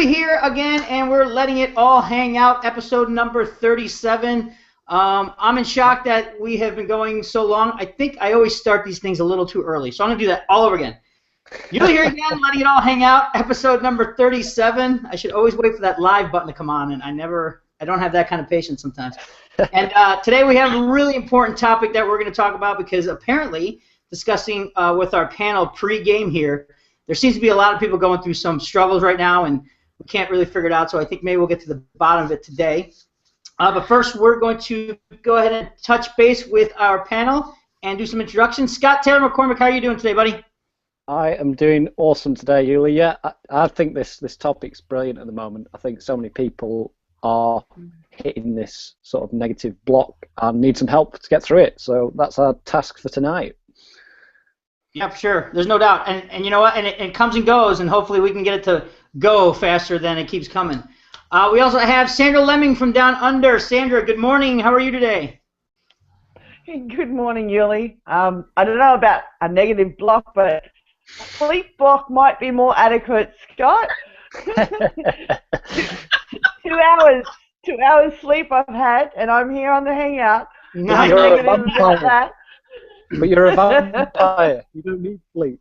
Yuli here again, and we're letting it all hang out, episode number 37. I'm in shock that we have been going so long. I think I always start these things a little too early, so I'm going to do that all over again. Yuli here again, letting it all hang out, episode number 37. I should always wait for that live button to come on, and I don't have that kind of patience sometimes. And today we have a really important topic that we're going to talk about because apparently, discussing with our panel pre-game here, there seems to be a lot of people going through some struggles right now, and we can't really figure it out, so I think maybe we'll get to the bottom of it today. But first, we're going to go ahead and touch base with our panel and do some introductions. Scott Taylor McCormick, how are you doing today, buddy? I am doing awesome today, Yuli. Yeah, I think this topic's brilliant at the moment. I think so many people are hitting this sort of negative block and need some help to get through it, so that's our task for tonight. Yeah, for sure. There's no doubt. And you know what? And it comes and goes, and hopefully we can get it to go faster than it keeps coming. We also have Sandra Lemming from Down Under. Sandra, good morning. How are you today? Good morning, Yuli. I don't know about a negative block, but a sleep block might be more adequate, Scott. 2 hours sleep I've had, and I'm here on the Hangout. Nice. You're a vampire. But you're a vampire. You don't need sleep.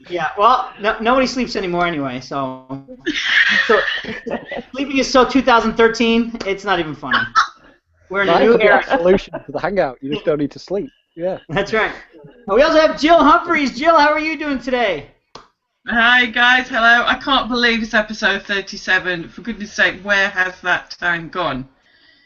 Yeah, well, nobody sleeps anymore anyway, so sleeping is so 2013, it's not even funny. We're in a new era. Solution to the Hangout. You just don't need to sleep. Yeah. That's right. We also have Jill Humphreys. Jill, how are you doing today? Hi guys, hello. I can't believe it's episode 37. For goodness sake, where has that time gone?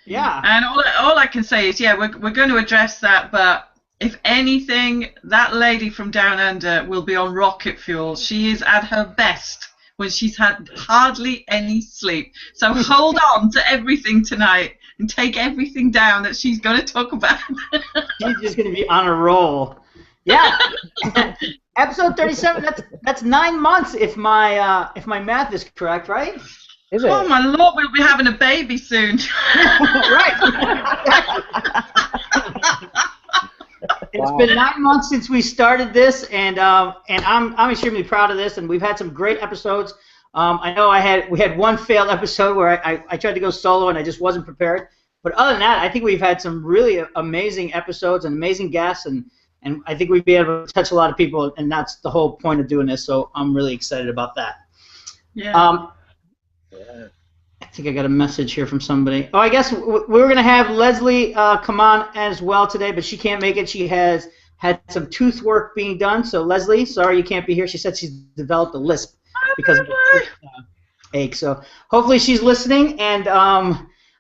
Yeah. And all I can say is, yeah, we're going to address that, but if anything, that lady from Down Under will be on rocket fuel. She is at her best when she's had hardly any sleep. So hold on to everything tonight and take everything down that she's going to talk about. She's just going to be on a roll. Yeah. Episode 37, that's 9 months if my math is correct, right? Is it? Oh my Lord, we'll be having a baby soon. Right. It's been 9 months since we started this, and I'm extremely proud of this. And we've had some great episodes. I know we had one failed episode where I tried to go solo and I just wasn't prepared. But other than that, I think we've had some really amazing episodes and amazing guests, and I think we'd be able to touch a lot of people, and that's the whole point of doing this. So I'm really excited about that. Yeah. I think I got a message here from somebody. Oh, I guess we were going to have Leslie come on as well today, but she can't make it. She has had some tooth work being done. So, Leslie, sorry you can't be here. She said she's developed a lisp because of the tooth ache. So, hopefully she's listening, and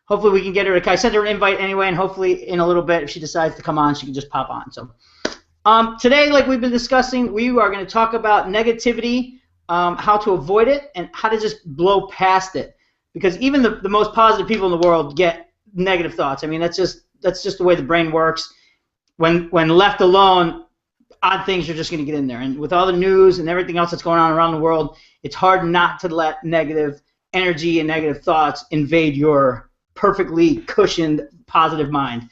hopefully we can get her to. I sent her an invite anyway, and hopefully in a little bit, if she decides to come on, she can just pop on. So, today, like we've been discussing, we are going to talk about negativity, how to avoid it, and how to just blow past it. Because even the most positive people in the world get negative thoughts. I mean, that's just the way the brain works. When left alone, odd things are just going to get in there. And with all the news and everything else that's going on around the world, it's hard not to let negative energy and negative thoughts invade your perfectly cushioned, positive mind.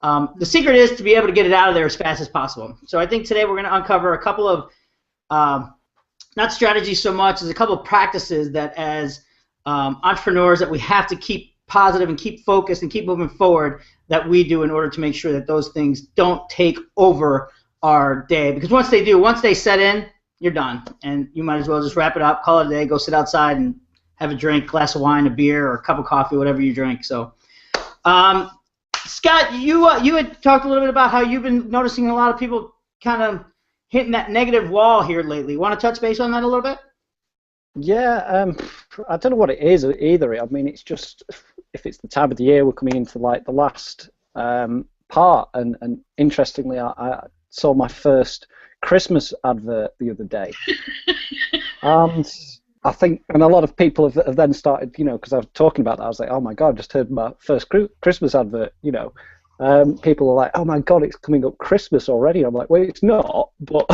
The secret is to be able to get it out of there as fast as possible. So I think today we're going to uncover a couple of, not strategies so much, as a couple of practices that as entrepreneurs that we have to keep positive and keep focused and keep moving forward that we do in order to make sure that those things don't take over our day. Because once they do, once they set in, you're done. And you might as well just wrap it up, call it a day, go sit outside and have a drink, glass of wine, a beer, or a cup of coffee, whatever you drink. So, Scott, you had talked a little bit about how you've been noticing a lot of people kind of hitting that negative wall here lately. Want to touch base on that a little bit? Yeah, I don't know what it is either. I mean, it's just if it's the time of the year, we're coming into like the last part, and interestingly, I saw my first Christmas advert the other day, and I think, and a lot of people have then started, because I was talking about that, I was like, oh my God, I just heard my first Christmas advert, people are like, oh my God, it's coming up Christmas already. I'm like, well, it's not, but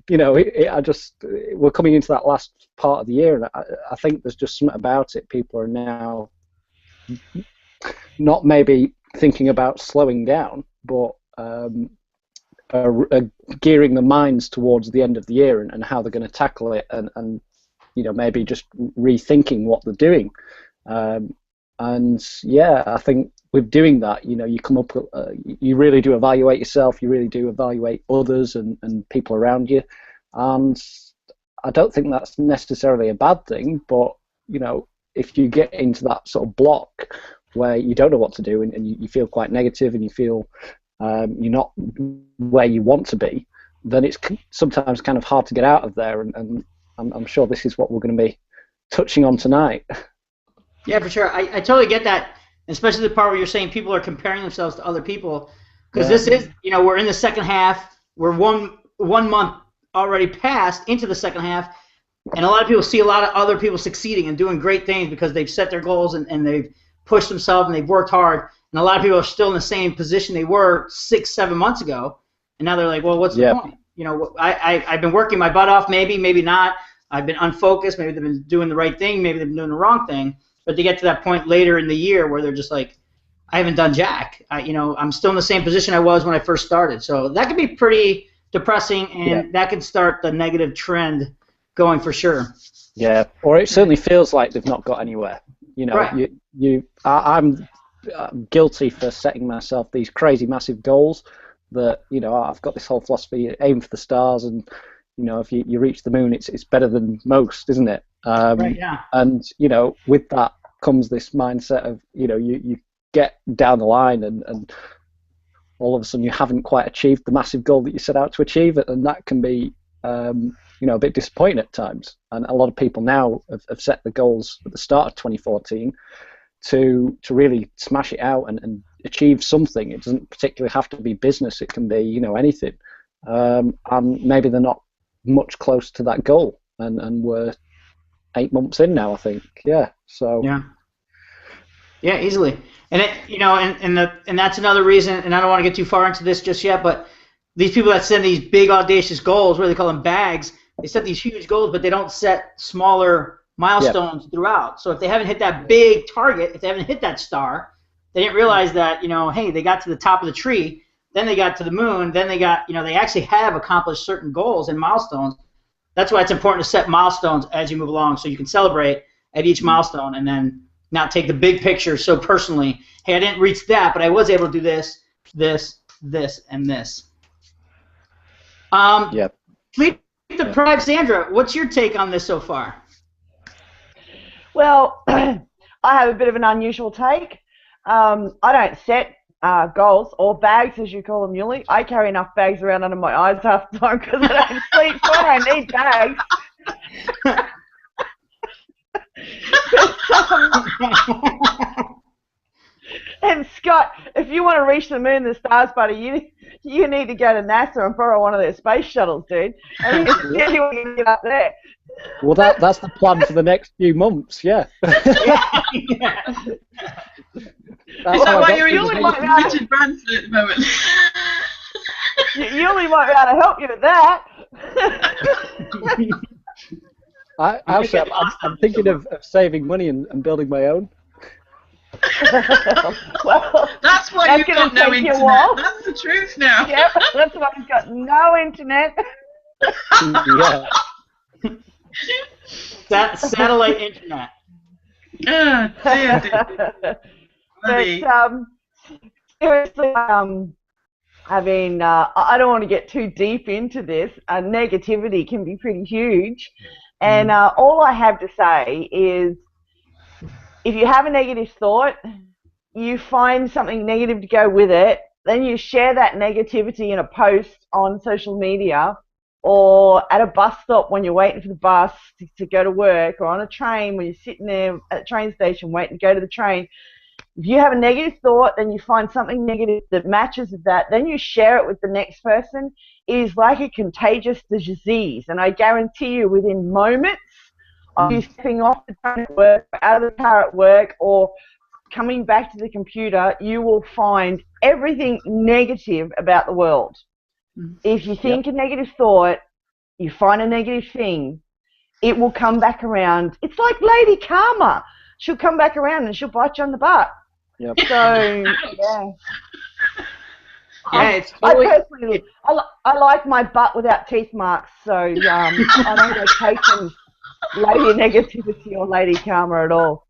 we're coming into that last part of the year, and I think there's just something about it. People are now not maybe thinking about slowing down, but gearing their minds towards the end of the year and how they're going to tackle it, and maybe just rethinking what they're doing. And yeah, I think with doing that, you come up, you really do evaluate yourself, you really do evaluate others and people around you, and I don't think that's necessarily a bad thing. But if you get into that sort of block where you don't know what to do and you feel quite negative and you feel you're not where you want to be, then it's sometimes kind of hard to get out of there. And I'm sure this is what we're going to be touching on tonight. Yeah, for sure. I totally get that, especially the part where you're saying people are comparing themselves to other people, because this is, we're in the second half. We're one month already passed into the second half, and a lot of people see a lot of other people succeeding and doing great things because they've set their goals and they've pushed themselves and they've worked hard. And a lot of people are still in the same position they were 6-7 months ago, and now they're like, well, what's the point? I've been working my butt off, maybe not. I've been unfocused. Maybe they've been doing the right thing. Maybe they've been doing the wrong thing. But they get to that point later in the year where they're just like, I haven't done jack. I'm still in the same position I was when I first started. So that could be pretty depressing, and that could start the negative trend going for sure. Yeah, or it certainly feels like they've not got anywhere. Right. I'm guilty for setting myself these crazy massive goals that, I've got this whole philosophy, aim for the stars, and if you reach the moon, it's better than most, isn't it? Right, yeah. And with that comes this mindset of you get down the line and all of a sudden you haven't quite achieved the massive goal that you set out to achieve, and that can be a bit disappointing at times. And a lot of people now have set the goals at the start of 2014 to really smash it out and achieve something. It doesn't particularly have to be business, it can be anything, and maybe they're not much close to that goal, and we're 8 months in now, I think. So easily. And and that's another reason, and I don't want to get too far into this just yet, but these people that set these big audacious goals, what do they call them, bags, they set these huge goals, but they don't set smaller milestones throughout. So if they haven't hit that big target, if they haven't hit that star, they didn't realize that, hey, they got to the top of the tree, then they got to the moon, then they got, they actually have accomplished certain goals and milestones. That's why it's important to set milestones as you move along, so you can celebrate at each milestone and then not take the big picture so personally. Hey, I didn't reach that, but I was able to do this, and this. Sleep deprived Sandra, what's your take on this so far? Well, I have a bit of an unusual take. I don't set goals, or bags as you call them, Yuli. I carry enough bags around under my eyes half the time because I don't sleep, so I don't need bags. And Scott, if you want to reach the moon and the stars, buddy, you need to go to NASA and borrow one of their space shuttles, dude. And you can get up there. Well, that's the plan for the next few months, yeah. Is that why you're using Richard Branson at the moment? You only might be able to help you with that. I'm thinking of saving money and building my own. Well, that's why you've got no internet. That's the truth now. Yep, that's why you've got no internet. Yeah. That satellite internet. Dear. But seriously, I mean, I don't want to get too deep into this. Negativity can be pretty huge, and all I have to say is, if you have a negative thought, you find something negative to go with it, then you share that negativity in a post on social media, or at a bus stop when you're waiting for the bus to go to work, or on a train when you're sitting there at the train station waiting to go to the train. If you have a negative thought, then you find something negative that matches with that, then you share it with the next person. It is like a contagious disease, and I guarantee you within moments of you stepping off the train at work, out of the car at work, or coming back to the computer, you will find everything negative about the world. If you think a negative thought, you find a negative thing, it will come back around. It's like Lady Karma. She'll come back around and she'll bite you on the butt. Yep. So, yeah. It's totally, I personally, I like my butt without teeth marks, so I don't go chasing lady negativity or lady karma at all.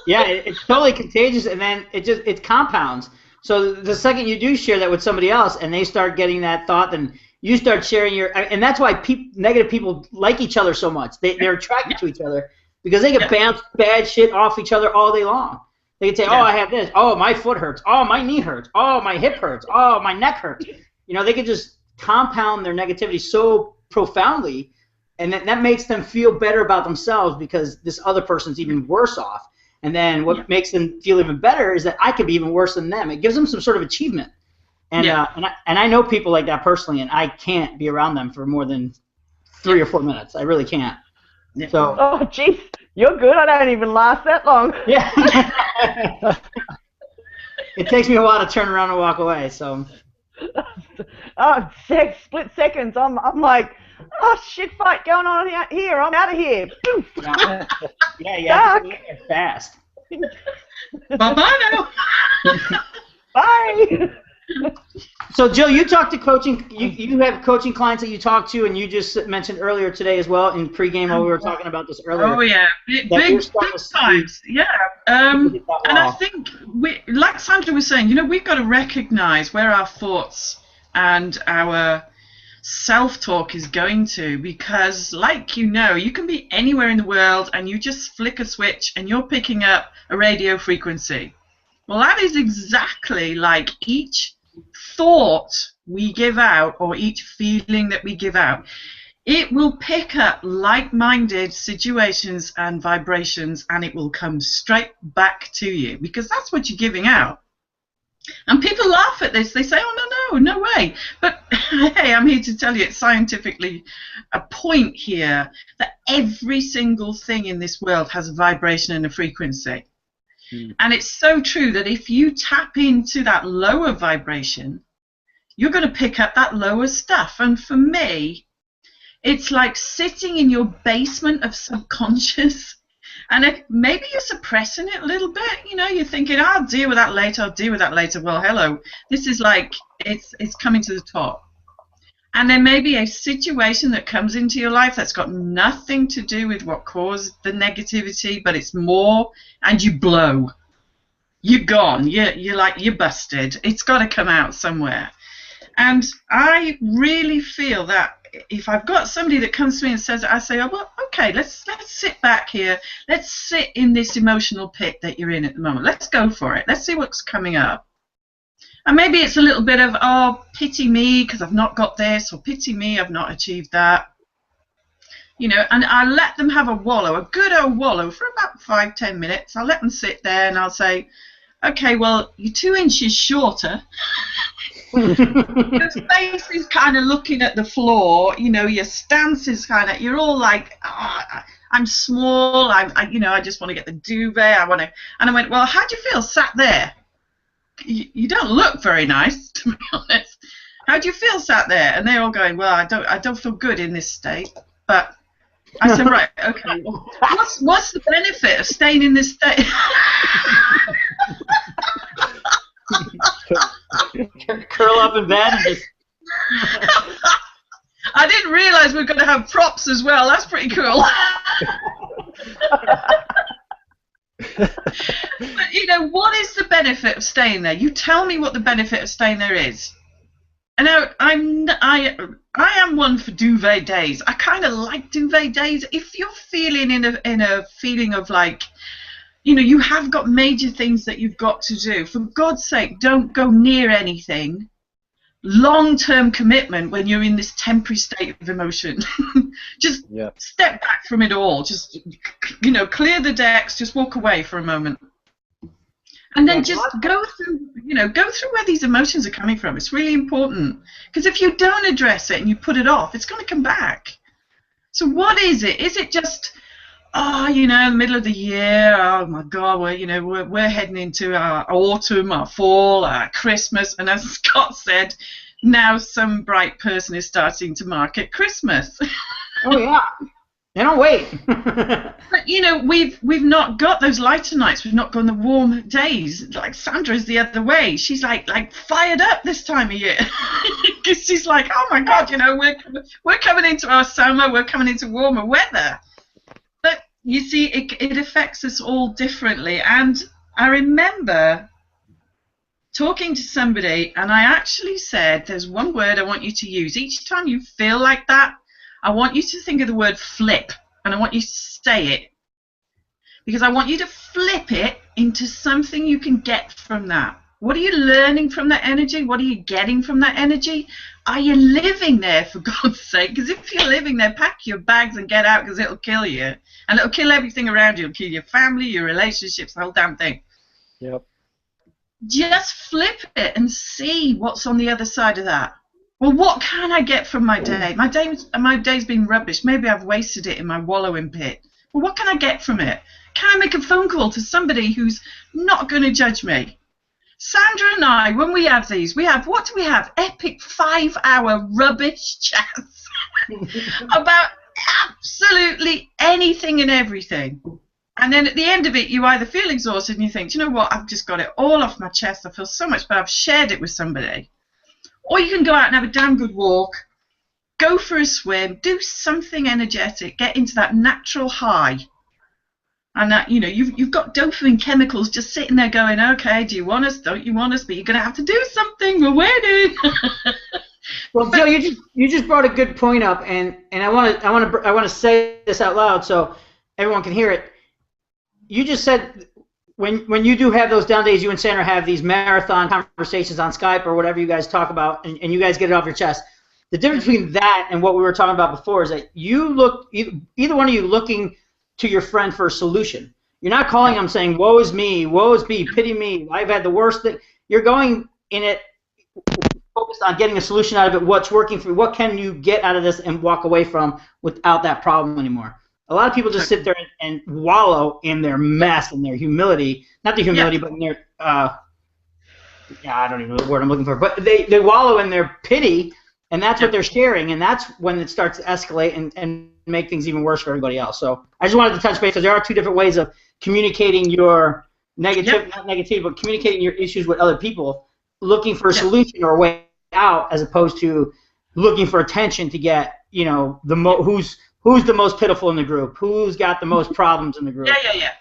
Yeah, it's totally contagious, and then it compounds. So the second you do share that with somebody else, and they start getting that thought, then you start sharing and that's why negative people like each other so much. They're attracted to each other because they can bounce bad shit off each other all day long. They can say, "Oh, I have this. Oh, my foot hurts. Oh, my knee hurts. Oh, my hip hurts. Oh, my neck hurts." They can just compound their negativity so profoundly, and that makes them feel better about themselves because this other person's even worse off. And then what makes them feel even better is that I could be even worse than them. It gives them some sort of achievement. And I know people like that personally, and I can't be around them for more than 3 or 4 minutes. I really can't. Yeah. So. Oh, jeez, you're good. I don't even last that long. Yeah. It takes me a while to turn around and walk away. So. Oh, split seconds. I'm like, oh, shit fight going on here. I'm out of here. Yeah, fast. Bye-bye now. Bye. So, Jill, you talk to coaching. You have coaching clients that you talk to, and you just mentioned earlier today as well in pregame while we were talking about this earlier. Oh yeah, big times. Yeah, and I think like Sandra was saying, we've got to recognize where our thoughts and our self-talk is going to, because like you can be anywhere in the world and you just flick a switch and you're picking up a radio frequency. Well, that is exactly like each thought we give out or each feeling that we give out. It will pick up like-minded situations and vibrations, and it will come straight back to you because that's what you're giving out. And people laugh at this. They say, "Oh, no way." But hey, I'm here to tell you it's scientifically a point here that every single thing in this world has a vibration and a frequency. And it's so true that if you tap into that lower vibration, you're going to pick up that lower stuff. And for me, it's like sitting in your basement of subconscious, and maybe you're suppressing it a little bit. You're thinking, "I'll deal with that later. Well, hello, this is like it's coming to the top. And there may be a situation that comes into your life that's got nothing to do with what caused the negativity, but it's more, and you blow. You're gone. You're busted. It's got to come out somewhere. And I really feel that if I've got somebody that comes to me and says, I say, "Oh, well, okay, let's sit back here. Let's sit in this emotional pit that you're in at the moment. Let's go for it. Let's see what's coming up." And maybe it's a little bit of, "Oh, pity me because I've not got this," or "Pity me, I've not achieved that." And I let them have a good old wallow for about 5-10 minutes. I'll let them sit there and I'll say, "Okay, well, you're 2 inches shorter." Your face is kind of looking at the floor. Your stance is you're all like, "Oh, I'm small. I just want to get the duvet. And I went, "Well, how do you feel sat there? You don't look very nice, to be honest. How do you feel sat there?" And they're all going, "Well, I don't feel good in this state." But I said, "Right, okay. Well, what's the benefit of staying in this state?" Curl up in bed and just. I didn't realize we were going to have props as well. That's pretty cool. But what is the benefit of staying there? You tell me what the benefit of staying there is. And now I am one for duvet days. I kind of like duvet days. If you're feeling in a feeling of like, you have got major things that you've got to do, for God's sake, don't go near anything. Long-term commitment when you're in this temporary state of emotion. Just step back from it all. Just, clear the decks. Just walk away for a moment. And then just go through where these emotions are coming from. It's really important. Because if you don't address it and you put it off, it's going to come back. So what is it? Is it just, in the middle of the year, oh my God, we're heading into our autumn, our fall, our Christmas, and as Scott said, now some bright person is starting to market Christmas. Oh yeah. They don't wait. But you know, we've not got those lighter nights. We've not got the warm days. Like Sandra's the other way. She's like fired up this time of year because she's like, oh my God, you know, we're coming into our summer. We're coming into warmer weather. But you see, it affects us all differently. And I remember talking to somebody, and I actually said, there's one word I want you to use each time you feel like that. I want you to think of the word flip, and I want you to say it. Because I want you to flip it into something you can get from that. What are you learning from that energy? What are you getting from that energy? Are you living there, for God's sake? Because if you're living there, pack your bags and get out, because it'll kill you. And it'll kill everything around you. It'll kill your family, your relationships, the whole damn thing. Yep. Just flip it and see what's on the other side of that. Well, what can I get from my day? My day's been rubbish. Maybe I've wasted it in my wallowing pit. Well, what can I get from it? Can I make a phone call to somebody who's not going to judge me? Sandra and I, when we have these, what do we have? Epic 5-hour rubbish chats about absolutely anything and everything. And then at the end of it, you either feel exhausted and you think, do you know what, I've just got it all off my chest. I feel so much better. I've shared it with somebody. Or you can go out and have a damn good walk, go for a swim, do something energetic, get into that natural high. And that, you know, you've got dopamine chemicals just sitting there going, okay, do you want us? Don't you want us? But you're going to have to do something. We're waiting. Well, Jill, you just brought a good point up, and I want to say this out loud so everyone can hear it. You just said when you do have those down days, you and Sandra have these marathon conversations on Skype or whatever you guys talk about, and you guys get it off your chest. The difference between that and what we were talking about before is that you look, either one of you looking to your friend for a solution. You're not calling them saying, woe is me, pity me, I've had the worst thing. You're going in it focused on getting a solution out of it, what's working for you, what can you get out of this and walk away from without that problem anymore. A lot of people just sit there and wallow in their mess and their humility, not the humility, but in their, I don't even know the word I'm looking for, but they wallow in their pity, and that's what they're sharing, and that's when it starts to escalate and make things even worse for everybody else. So I just wanted to touch base because there are two different ways of communicating your not negativity, but communicating your issues with other people, looking for a solution or a way out, as opposed to looking for attention to get, you know, who's the most pitiful in the group, who's got the most problems in the group. Yeah.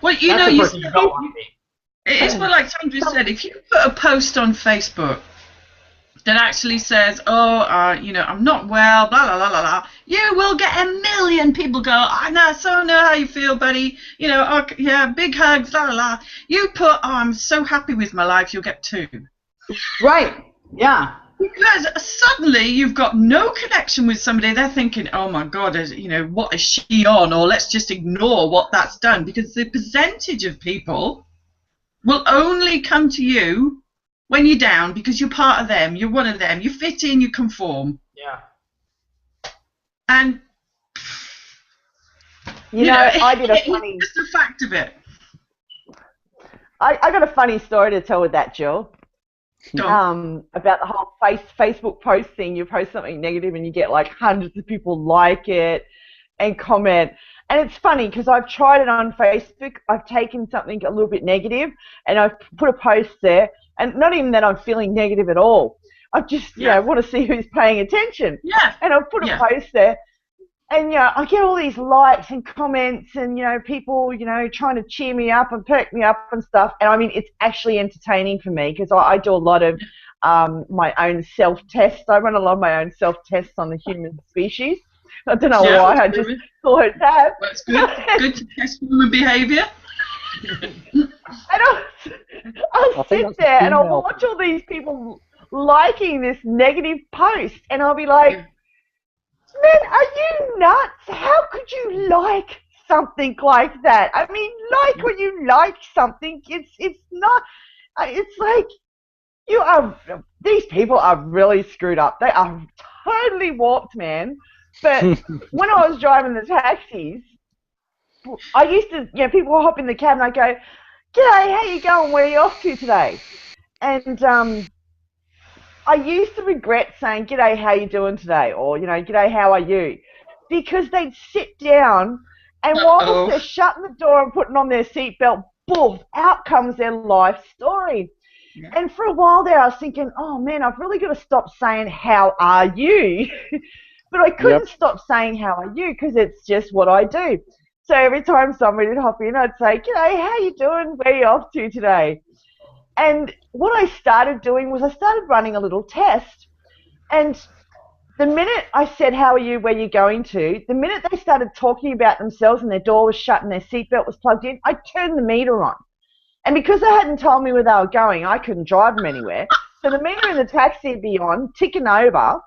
Well, you know, it's what, like Sandra said, if you put a post on Facebook that actually says, you know, I'm not well, blah, blah, blah, blah, blah, you will get 1 million people go, I know how you feel, buddy. You know, big hugs, blah, blah, blah. You put, I'm so happy with my life, you'll get 2. Right, yeah. Because suddenly you've got no connection with somebody. They're thinking, oh my God, you know, what is she on? Or let's just ignore what that's done. Because the percentage of people will only come to you when you're down, because you're part of them, you're one of them, you fit in, you conform. Yeah. And you know, I did a funny. It's just the fact of it. I got a funny story to tell with that, Jill. About the whole Facebook post thing. You post something negative and you get like hundreds of people like it and comment. And it's funny because I've tried it on Facebook. I've taken something a little bit negative and I've put a post there. And not even that I'm feeling negative at all. I just, you know, want to see who's paying attention. Yeah. And I've put a post there. And, you know, I get all these likes and comments and, you know, people, you know, trying to cheer me up and perk me up and stuff. And, I mean, it's actually entertaining for me because I do a lot of my own self-tests. I run a lot of my own self-tests on the human species. I don't know why. I just thought that. That's good. Good to test human behaviour. And I'll sit there and I'll watch all these people liking this negative post and I'll be like, man, are you nuts? How could you like something like that? I mean, like when you like something, it's not, it's like these people are really screwed up. They are totally warped, man. But when I was driving the taxis, I used to, you know, people would hop in the cab and I go, g'day, how you going? Where are you off to today? And I used to regret saying, g'day, how you doing today? Or, you know, g'day, how are you? because they'd sit down and whilst they're shutting the door and putting on their seatbelt, boof, out comes their life story. Yeah. And for a while there, I was thinking, oh, man, I've really got to stop saying, how are you? But I couldn't stop saying, how are you? Because it's just what I do. So every time somebody would hop in, I'd say, g'day, how you doing? Where are you off to today? And what I started doing was I started running a little test. And the minute I said, how are you, where are you going to, the minute they started talking about themselves and their door was shut and their seatbelt was plugged in, I turned the meter on. And because they hadn't told me where they were going, I couldn't drive them anywhere. So the meter in the taxi would be on, ticking over,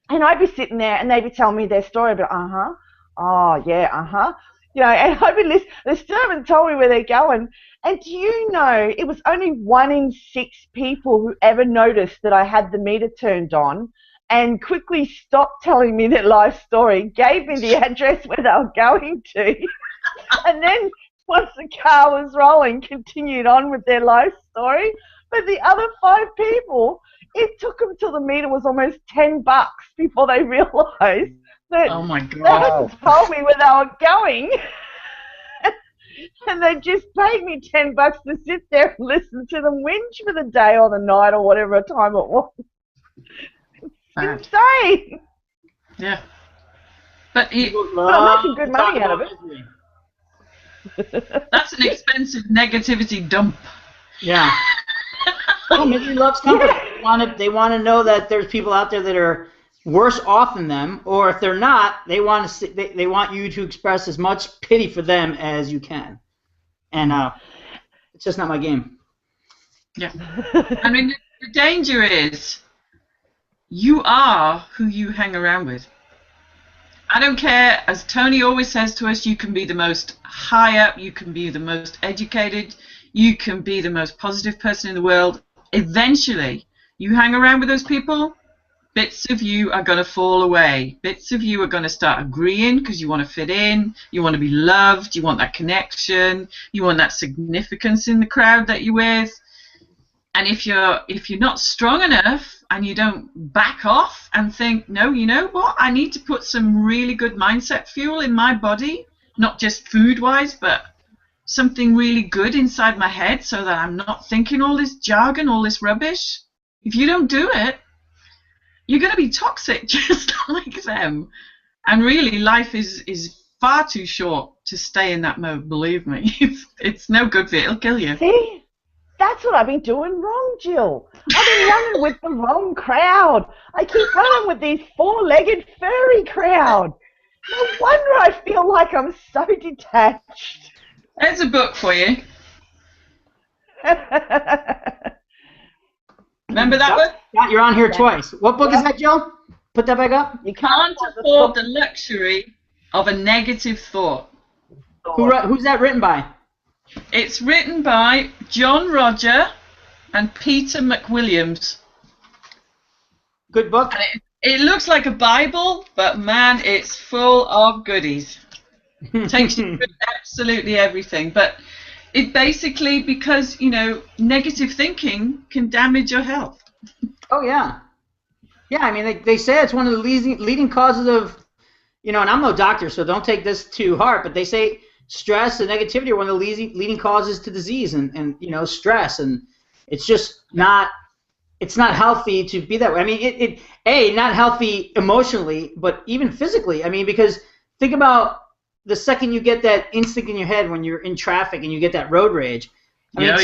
and I'd be sitting there and they'd be telling me their story, but oh, yeah, you know, and I'd be listening. They still haven't told me where they're going. And do you know, it was only 1 in 6 people who ever noticed that I had the meter turned on and quickly stopped telling me their life story, gave me the address where they were going to, and then once the car was rolling, continued on with their life story. But the other 5 people, it took them till the meter was almost $10 before they realised that oh my they God. hadn't told me where they were going. And they just paid me $10 to sit there and listen to them whinge for the day or the night or whatever time it was. It's insane. Yeah. But I'm making good money out of it. That's an expensive negativity dump. Yeah. Well, misery loves company. They want to know that there's people out there that are worse off than them, or if they're not, they want you to express as much pity for them as you can. And it's just not my game. Yeah. I mean, the danger is you are who you hang around with. I don't care, as Tony always says to us, you can be the most high up, you can be the most educated, you can be the most positive person in the world. Eventually, you hang around with those people, bits of you are going to fall away. Bits of you are going to start agreeing because you want to fit in, you want to be loved, you want that connection, you want that significance in the crowd that you're with. And if you're not strong enough and you don't back off and think, no, you know what, I need to put some really good mindset fuel in my body, not just food-wise, but something really good inside my head so that I'm not thinking all this jargon, all this rubbish. If you don't do it, you're going to be toxic just like them. And really, life is far too short to stay in that mode, believe me. It's no good for you. It'll kill you. See? That's what I've been doing wrong, Jill. I've been running with the wrong crowd. I keep running with these 4-legged furry crowd. No wonder I feel like I'm so detached. There's a book for you. Remember that book? Yeah, you're on here twice. What book is that, Jill? Put that back up. You can't afford the luxury of a negative thought. Who's that written by? It's written by John Roger and Peter McWilliams. Good book. And it looks like a Bible, but man, it's full of goodies. Takes you through absolutely everything. But it basically, because, you know, negative thinking can damage your health. Oh, yeah. Yeah, I mean, they say it's one of the leading causes of, you know, and I'm no doctor, so don't take this to heart, but they say stress and negativity are one of the leading causes to disease and you know, stress, and it's just not healthy to be that way. I mean, not healthy emotionally, but even physically. I mean, because think about the second you get that instinct in your head when you're in traffic and you get that road rage. I mean,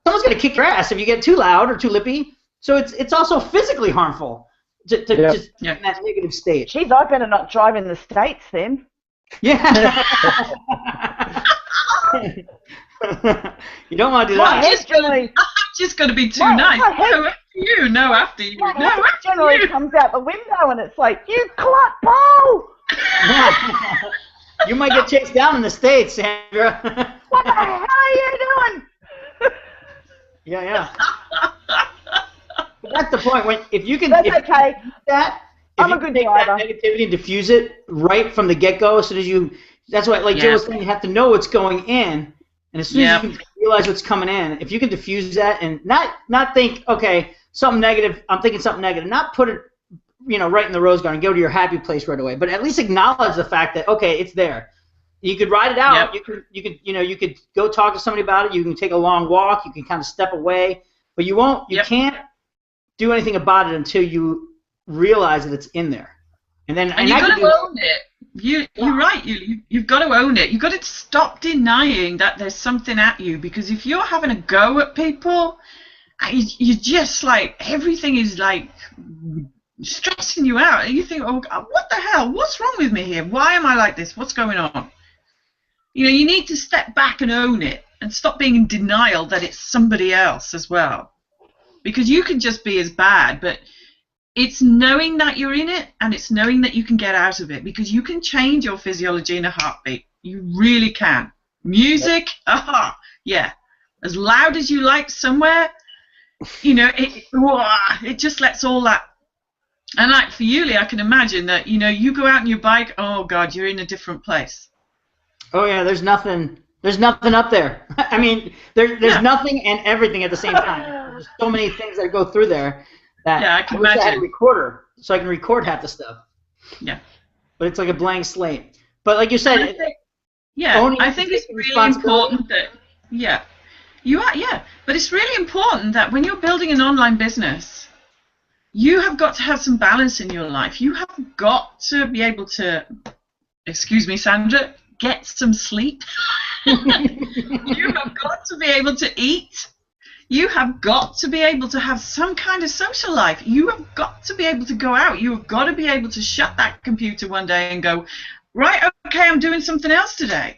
someone's going to kick your ass if you get too loud or too lippy. So it's also physically harmful to just in that negative state. Jeez, I better not drive in the States then. Yeah. You don't want to do that. I'm just going to be too nice. No, after you. No, after you. My head generally comes out the window and it's like, you clot Paul! You might get chased down in the States, Sandra. What the hell are you doing? Yeah. But that's the point. If you can, that's okay. I'm a good driver. That negativity and diffuse it right from the get-go, as soon as you. That's why, like Jill was saying, you have to know what's going in, and as soon as you can realize what's coming in, if you can diffuse that and not think, okay, something negative. I'm thinking something negative. Not put it right in the rose garden, go to your happy place right away. But at least acknowledge the fact that, okay, it's there. You could ride it out. Yep. You could go talk to somebody about it. You can take a long walk. You can kind of step away, but you can't do anything about it until you realize that it's in there. And then you've got to own it. You're right. You've got to own it. You've got to stop denying that there's something at you, because if you're having a go at people, you just like everything is like stressing you out, and you think, oh God, what the hell? What's wrong with me here? Why am I like this? What's going on? You need to step back and own it, and stop being in denial that it's somebody else as well, because you can just be as bad, but it's knowing that you're in it, and it's knowing that you can get out of it, because you can change your physiology in a heartbeat. You really can. Music, yeah, as loud as you like somewhere, it just lets all that. And like for you, Lee, I can imagine that you go out on your bike. Oh God, you're in a different place. Oh yeah, there's nothing up there. I mean, there's nothing and everything at the same time. There's so many things that go through there that I can wish imagine. I had a recorder so I can record half the stuff. Yeah. But it's like a blank slate. But like you said, I think it's really important that but it's really important that when you're building an online business, you have got to have some balance in your life. You have got to be able to, excuse me, Sandra, get some sleep. You have got to be able to eat. You have got to be able to have some kind of social life. You have got to be able to go out. You have got to be able to shut that computer one day and go, right, okay, I'm doing something else today.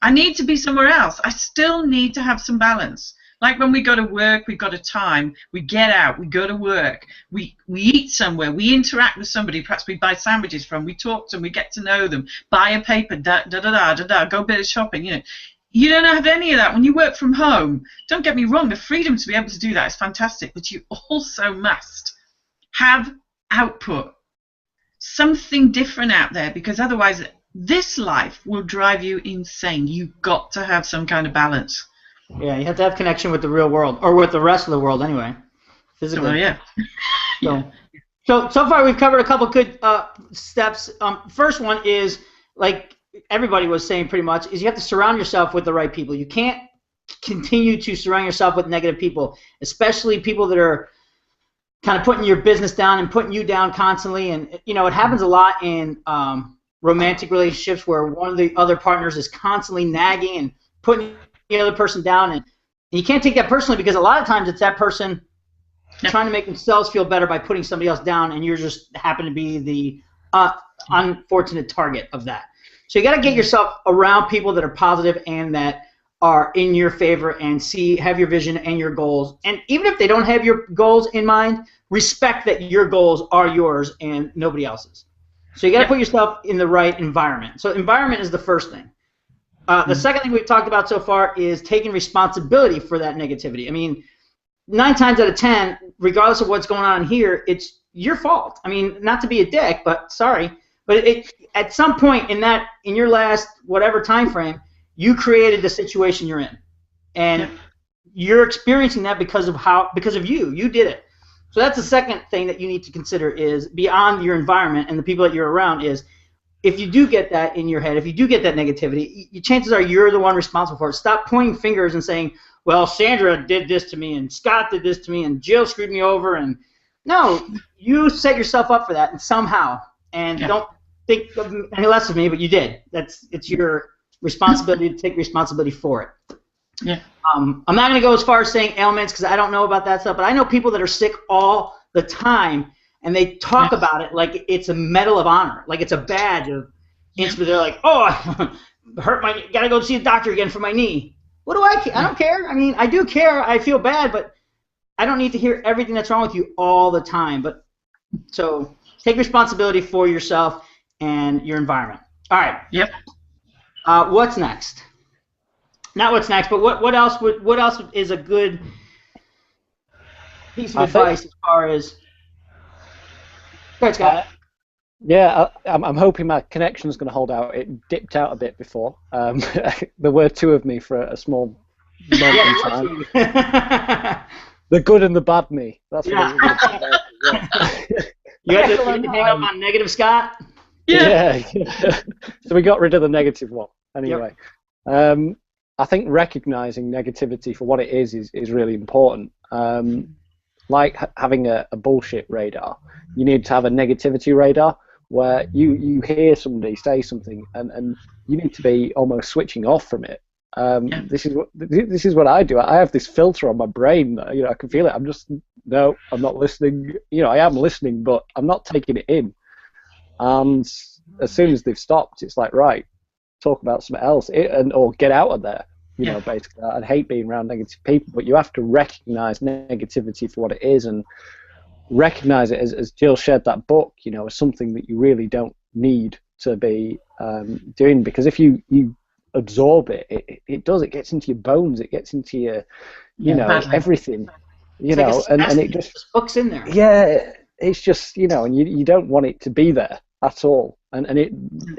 I need to be somewhere else. I still need to have some balance. Like when we go to work, we've got a time. We get out, we go to work, we eat somewhere, we interact with somebody, perhaps we buy sandwiches from, we talk to them, we get to know them, buy a paper, go a bit of shopping, You don't have any of that when you work from home. Don't get me wrong, the freedom to be able to do that is fantastic, but you also must have output, something different out there, because otherwise this life will drive you insane. You've got to have some kind of balance. Yeah, you have to have connection with the real world, or with the rest of the world anyway, physically. Oh, yeah. So far we've covered a couple good steps. First one is, like everybody was saying pretty much, is you have to surround yourself with the right people. You can't continue to surround yourself with negative people, especially people that are kind of putting your business down and putting you down constantly. And it happens a lot in romantic relationships where one of the other partners is constantly nagging and putting the other person down, and you can't take that personally, because a lot of times it's that person trying to make themselves feel better by putting somebody else down, and you just happen to be the unfortunate target of that. So you got to get yourself around people that are positive and that are in your favor and have your vision and your goals. And even if they don't have your goals in mind, respect that your goals are yours and nobody else's. So you got to put yourself in the right environment. So environment is the first thing. The second thing we've talked about so far is taking responsibility for that negativity. I mean, 9 times out of 10, regardless of what's going on here, it's your fault. I mean, not to be a dick, but sorry. But at some point in your last whatever time frame, you created the situation you're in, and you're experiencing that because of you. You did it. So that's the second thing that you need to consider, is beyond your environment and the people that you're around, is if you do get that in your head, if you do get that negativity, chances are you're the one responsible for it. Stop pointing fingers and saying, well, Sandra did this to me, and Scott did this to me, and Jill screwed me over. And no, you set yourself up for that, and somehow. And don't think any less of me, but you did. It's your responsibility to take responsibility for it. Yeah. I'm not going to go as far as saying ailments, because I don't know about that stuff, but I know people that are sick all the time, and they talk about it like it's a medal of honor, like it's a badge of. They're like, oh, I hurt my knee. Got to go see a doctor again for my knee. What do I care? I don't care. I mean, I do care. I feel bad, but I don't need to hear everything that's wrong with you all the time. But so take responsibility for yourself and your environment. All right. Yep. What's next? Not what's next, but what else is a good piece of advice as far as? Go ahead, Scott. Yeah, I'm hoping my connection's going to hold out. It dipped out a bit before. There were two of me for a small moment in time. The good and the bad me. That's what it was. You guys Excellent. hang up on negative Scott? Yeah. So we got rid of the negative one. Anyway, I think recognizing negativity for what it is really important. Like having a bullshit radar, you need to have a negativity radar where you hear somebody say something and you need to be almost switching off from it. This is what I do. I have this filter on my brain that, I can feel it. I'm not listening. I am listening, but I'm not taking it in. And as soon as they've stopped, it's like, right, talk about something else, or get out of there. Basically, I hate being around negative people, but you have to recognize negativity for what it is and recognize it, as Jill shared that book, as something that you really don't need to be doing, because if you absorb it, it gets into your bones, it gets into your, everything, and it just hooks in there. Yeah, it's just, and you don't want it to be there at all. And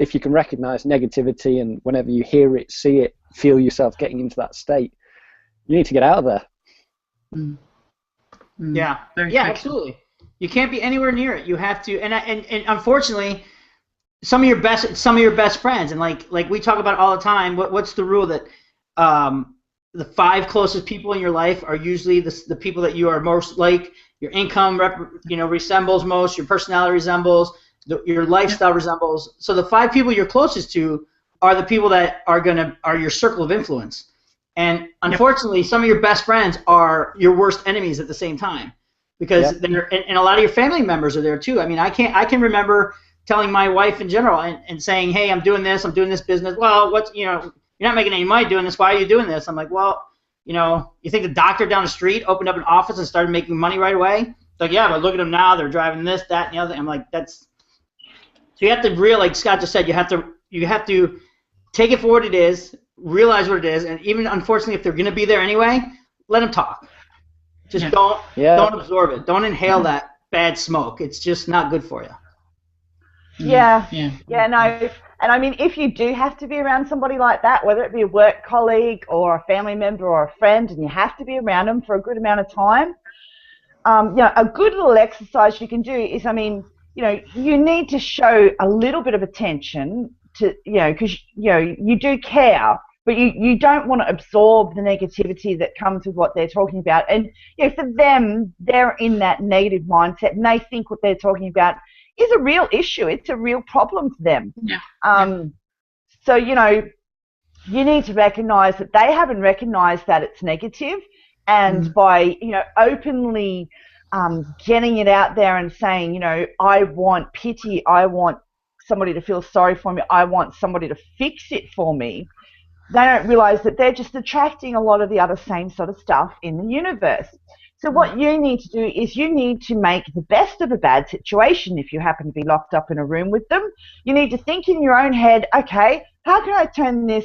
if you can recognize negativity, and whenever you hear it, see it, feel yourself getting into that state, you need to get out of there. Yeah, absolutely. You can't be anywhere near it. You have to, and unfortunately, some of your best friends, and like we talk about all the time. What's the rule that the 5 closest people in your life are usually the people that you are most like. Your income, resembles most. Your personality resembles. Your lifestyle resembles. So the 5 people you're closest to are the people that are your circle of influence. And unfortunately, some of your best friends are your worst enemies at the same time, because and a lot of your family members are there too. I mean, I can remember telling my wife in general and saying, hey, I'm doing this business. Well, you're not making any money doing this. Why are you doing this? I'm like, well, you think the doctor down the street opened up an office and started making money right away? It's like, yeah, but look at them now. They're driving this, that, and the other. I'm like, so you have to like Scott just said, you have to take it for what it is, realize what it is, and even unfortunately, if they're going to be there anyway, let them talk. Just don't absorb it. Don't inhale that bad smoke. It's just not good for you. Yeah, no. And I mean, if you do have to be around somebody like that, whether it be a work colleague or a family member or a friend, and you have to be around them for a good amount of time, a good little exercise you can do is, you need to show a little bit of attention to, because, you do care, but you don't want to absorb the negativity that comes with what they're talking about. And, for them, they're in that negative mindset, and they think what they're talking about is a real issue. It's a real problem for them. So, you need to recognize that they haven't recognized that it's negative, and by, openly getting it out there and saying, I want pity, I want somebody to feel sorry for me, I want somebody to fix it for me, they don't realize that they're just attracting a lot of the other same sort of stuff in the universe. So what you need to do is you need to make the best of a bad situation. If you happen to be locked up in a room with them, you need to think in your own head, okay, how can I turn this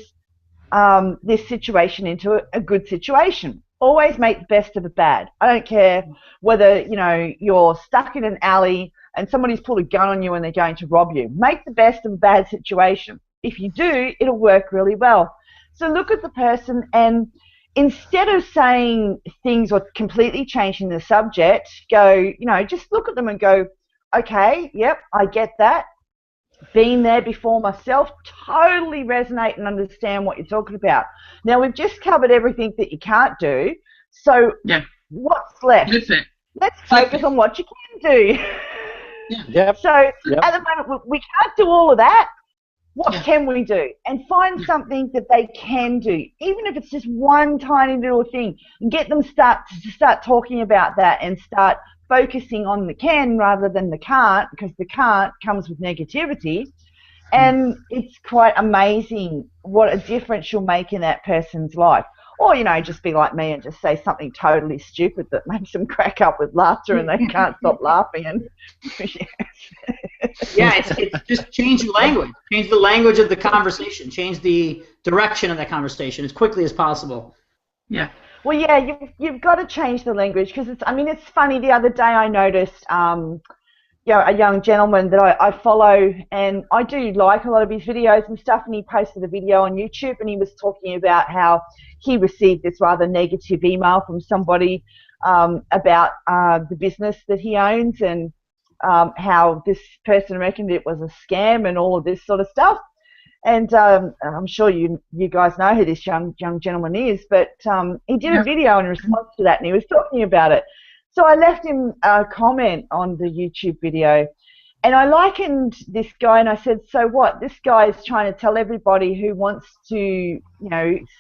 this situation into a good situation? Always make the best of a bad. I don't care whether, you're stuck in an alley and somebody's pulled a gun on you and they're going to rob you. Make the best of a bad situation. If you do, it'll work really well. So look at the person, and instead of saying things or completely changing the subject, go, just look at them and go, okay, yep, I get that. Been there before myself, totally resonate and understand what you're talking about. Now, we've just covered everything that you can't do, so what's left? Let's focus on what you can do. So at the moment, we can't do all of that. What can we do? And find something that they can do, even if it's just one tiny little thing, and get them to start talking about that and start focusing on the can rather than the can't, because the can't comes with negativity. And it's quite amazing what a difference you'll make in that person's life. Or, just be like me and just say something totally stupid that makes them crack up with laughter and they can't stop laughing. And it's just change the language. Change the language of the conversation. Change the direction of that conversation as quickly as possible. Yeah. Well, you've got to change the language, because it's funny. The other day I noticed, a young gentleman that I follow, and I do like a lot of his videos and stuff, and he posted a video on YouTube, and he was talking about how he received this rather negative email from somebody about the business that he owns, and how this person reckoned it was a scam and all of this sort of stuff. And I'm sure you guys know who this young gentleman is, but he did a video in response to that, and he was talking about it. So I left him a comment on the YouTube video, and I likened this guy, and I said, so what? This guy is trying to tell everybody who wants to,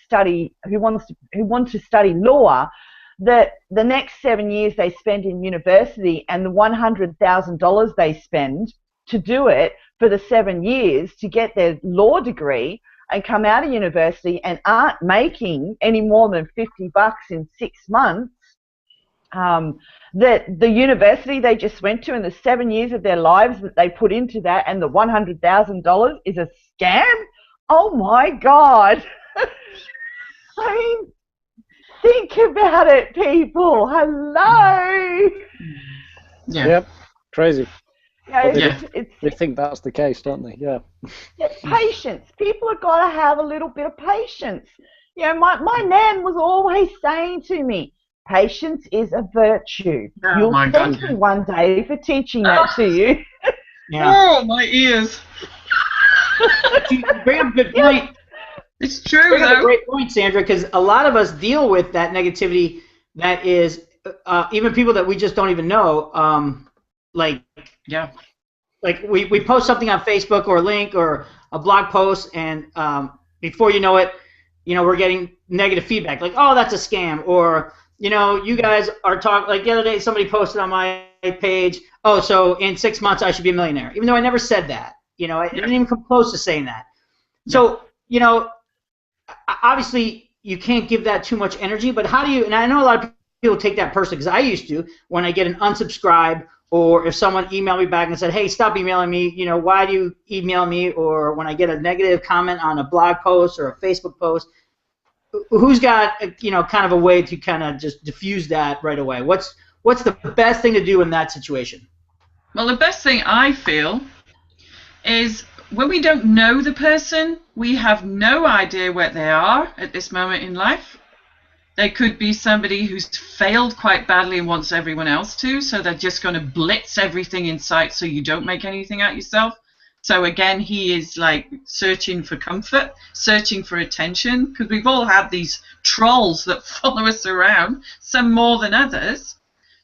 study, who wants to study law, that the next 7 years they spend in university and the $100,000 they spend to do it for the 7 years to get their law degree and come out of university and aren't making any more than $50 in 6 months, that the university they just went to and the 7 years of their lives that they put into that and the $100,000 is a scam? Oh my God. I mean, think about it, people. Hello. Yeah. Yep. Crazy. It's, They think that's the case, don't they? Yeah. Patience. People have got to have a little bit of patience. My nan was always saying to me, patience is a virtue. You'll thank me one day for teaching that to you. Yeah. Oh, my ears. You bring up a good point. It's true, You bring up a though. great point, Sandra, because a lot of us deal with that negativity that is even people that we just don't even know. Like we post something on Facebook or a link or a blog post, and before you know it, we're getting negative feedback, like, oh, that's a scam, or you guys are talking, like the other day somebody posted on my page, oh, so in 6 months I should be a millionaire, even though I never said that. I didn't even come close to saying that. So, obviously you can't give that too much energy, but how do you, and I know a lot of people take that personally, because I used to, when I get an unsubscribe, or if someone emailed me back and said, hey, stop emailing me, why do you email me, or when I get a negative comment on a blog post or a Facebook post, who's got, kind of a way to kind of just diffuse that right away? What's the best thing to do in that situation? Well, the best thing I feel is when we don't know the person, we have no idea where they are at this moment in life. They could be somebody who's failed quite badly and wants everyone else to, so they're just going to blitz everything in sight so you don't make anything out yourself. So again, he is like searching for comfort, searching for attention, because we've all had these trolls that follow us around, some more than others.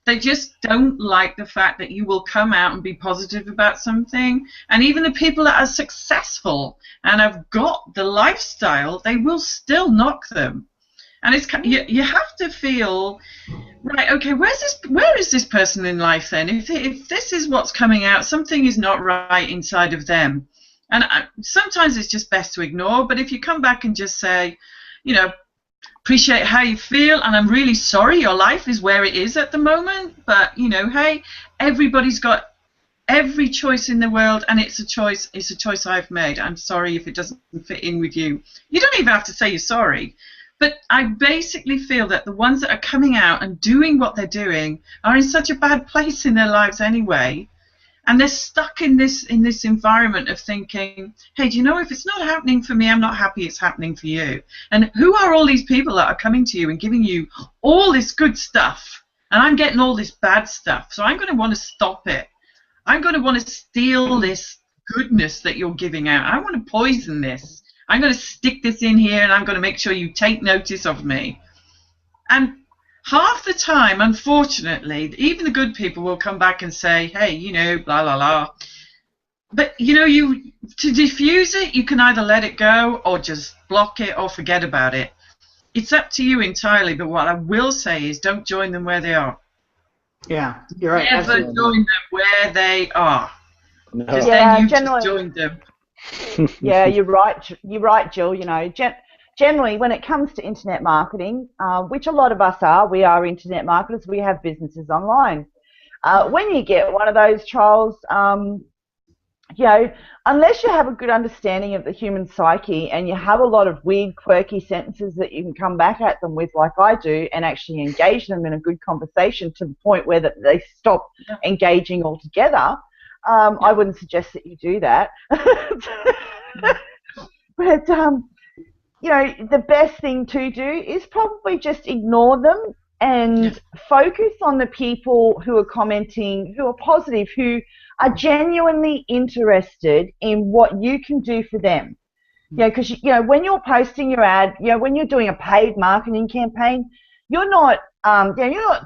They just don't like the fact that you will come out and be positive about something. And even the people that are successful and have got the lifestyle, they will still knock them. And it's you have to feel, right, okay, where is this person in life then? If this is what's coming out, something is not right inside of them. And sometimes it's just best to ignore, but if you come back and just say, appreciate how you feel, and I'm really sorry your life is where it is at the moment, but, hey, everybody's got every choice in the world, and it's a choice I've made. I'm sorry if it doesn't fit in with you. You don't even have to say you're sorry. But I basically feel that the ones that are coming out and doing what they're doing are in such a bad place in their lives anyway, and they're stuck in this environment of thinking, hey, do you know, if it's not happening for me, I'm not happy it's happening for you. And who are all these people that are coming to you and giving you all this good stuff, and I'm getting all this bad stuff, so I'm going to want to stop it. I'm going to want to steal this goodness that you're giving out. I want to poison this. I'm going to stick this in here, and I'm going to make sure you take notice of me. And half the time, unfortunately, even the good people will come back and say, hey, blah, blah, blah. But, to diffuse it, you can either let it go or just block it or forget about it. It's up to you entirely, but what I will say is don't join them where they are. Yeah, you're right. Never Absolutely. join them where they are. No. Because Yeah, then you generally- just joined them. Yeah, you're right, Jill. Generally, when it comes to internet marketing, which a lot of us are, we are internet marketers, we have businesses online. When you get one of those trolls, unless you have a good understanding of the human psyche and you have a lot of weird, quirky sentences that you can come back at them with, like I do, and actually engage them in a good conversation to the point where they stop engaging altogether, I wouldn't suggest that you do that. But, the best thing to do is probably just ignore them and focus on the people who are commenting, who are positive, who are genuinely interested in what you can do for them. Because when you're posting your ad, when you're doing a paid marketing campaign, you're not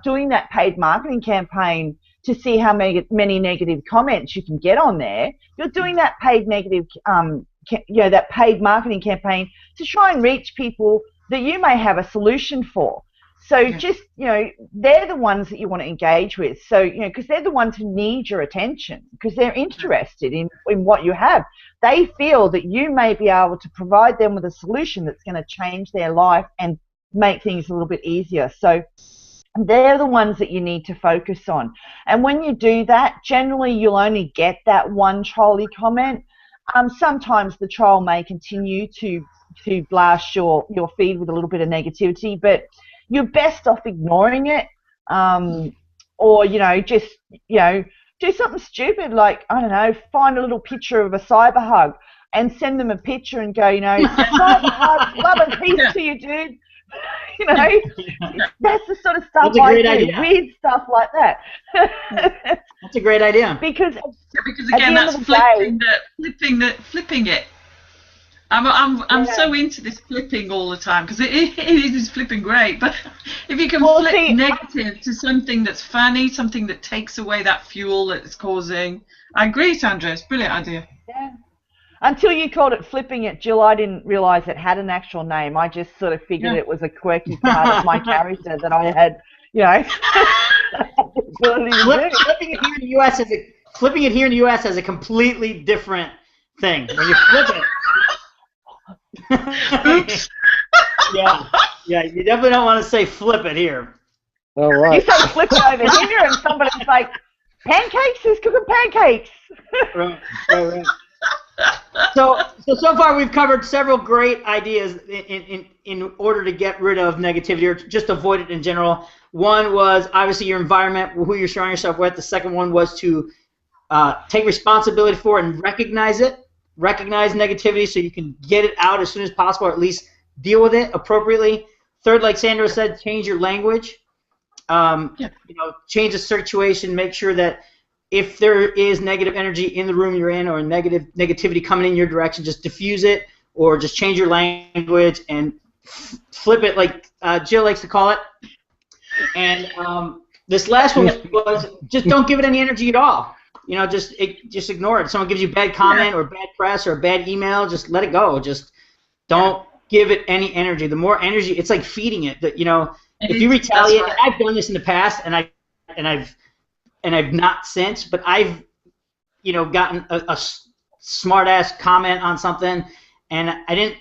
doing that paid marketing campaign to see how many negative comments you can get on there. You're doing that paid that paid marketing campaign to try and reach people that you may have a solution for. So just, they're the ones that you want to engage with. So, because they're the ones who need your attention, because they're interested in what you have. They feel that you may be able to provide them with a solution that's going to change their life and make things a little bit easier. So they're the ones that you need to focus on. And when you do that, generally you'll only get that one trolly comment. Sometimes the troll may continue to blast your feed with a little bit of negativity, but you're best off ignoring it, or just do something stupid like, I don't know, find a little picture of a cyber hug and send them a picture and go, cyber hug, love and peace to you, dude. That's the sort of stuff I do. Idea. Weird stuff like that. That's a great idea. Because again, that's flipping it. I'm so into this flipping all the time, because it is flipping great. But if you can flip negative to something that's funny, something that takes away that fuel that it's causing, I agree, Sandra. It's a brilliant idea. Yeah. Until you called it flipping it, Jill, I didn't realise it had an actual name. I just sort of figured it was a quirky part of my character that I had, Flipping it here in the U.S. has a completely different thing. When you flip it. Oops. Yeah, you definitely don't want to say flip it here. All right. You say flip it over here, and somebody's like, pancakes? Who's cooking pancakes? Right. So far we've covered several great ideas in order to get rid of negativity or just avoid it in general. One was obviously your environment, who you're surrounding yourself with. The second one was to take responsibility for it and recognize it. Recognize negativity so you can get it out as soon as possible, or at least deal with it appropriately. Third, like Sandra said, change your language. Change the situation. Make sure that if there is negative energy in the room you're in, or negativity coming in your direction, just diffuse it, or just change your language and flip it, like Jill likes to call it. And this last one was just don't give it any energy at all. Just ignore it. If someone gives you a bad comment or bad press or a bad email, just let it go. Just don't give it any energy. The more energy, it's like feeding it. That if you retaliate, right. I've done this in the past, and I've not since, but I've gotten a smart ass comment on something, and I didn't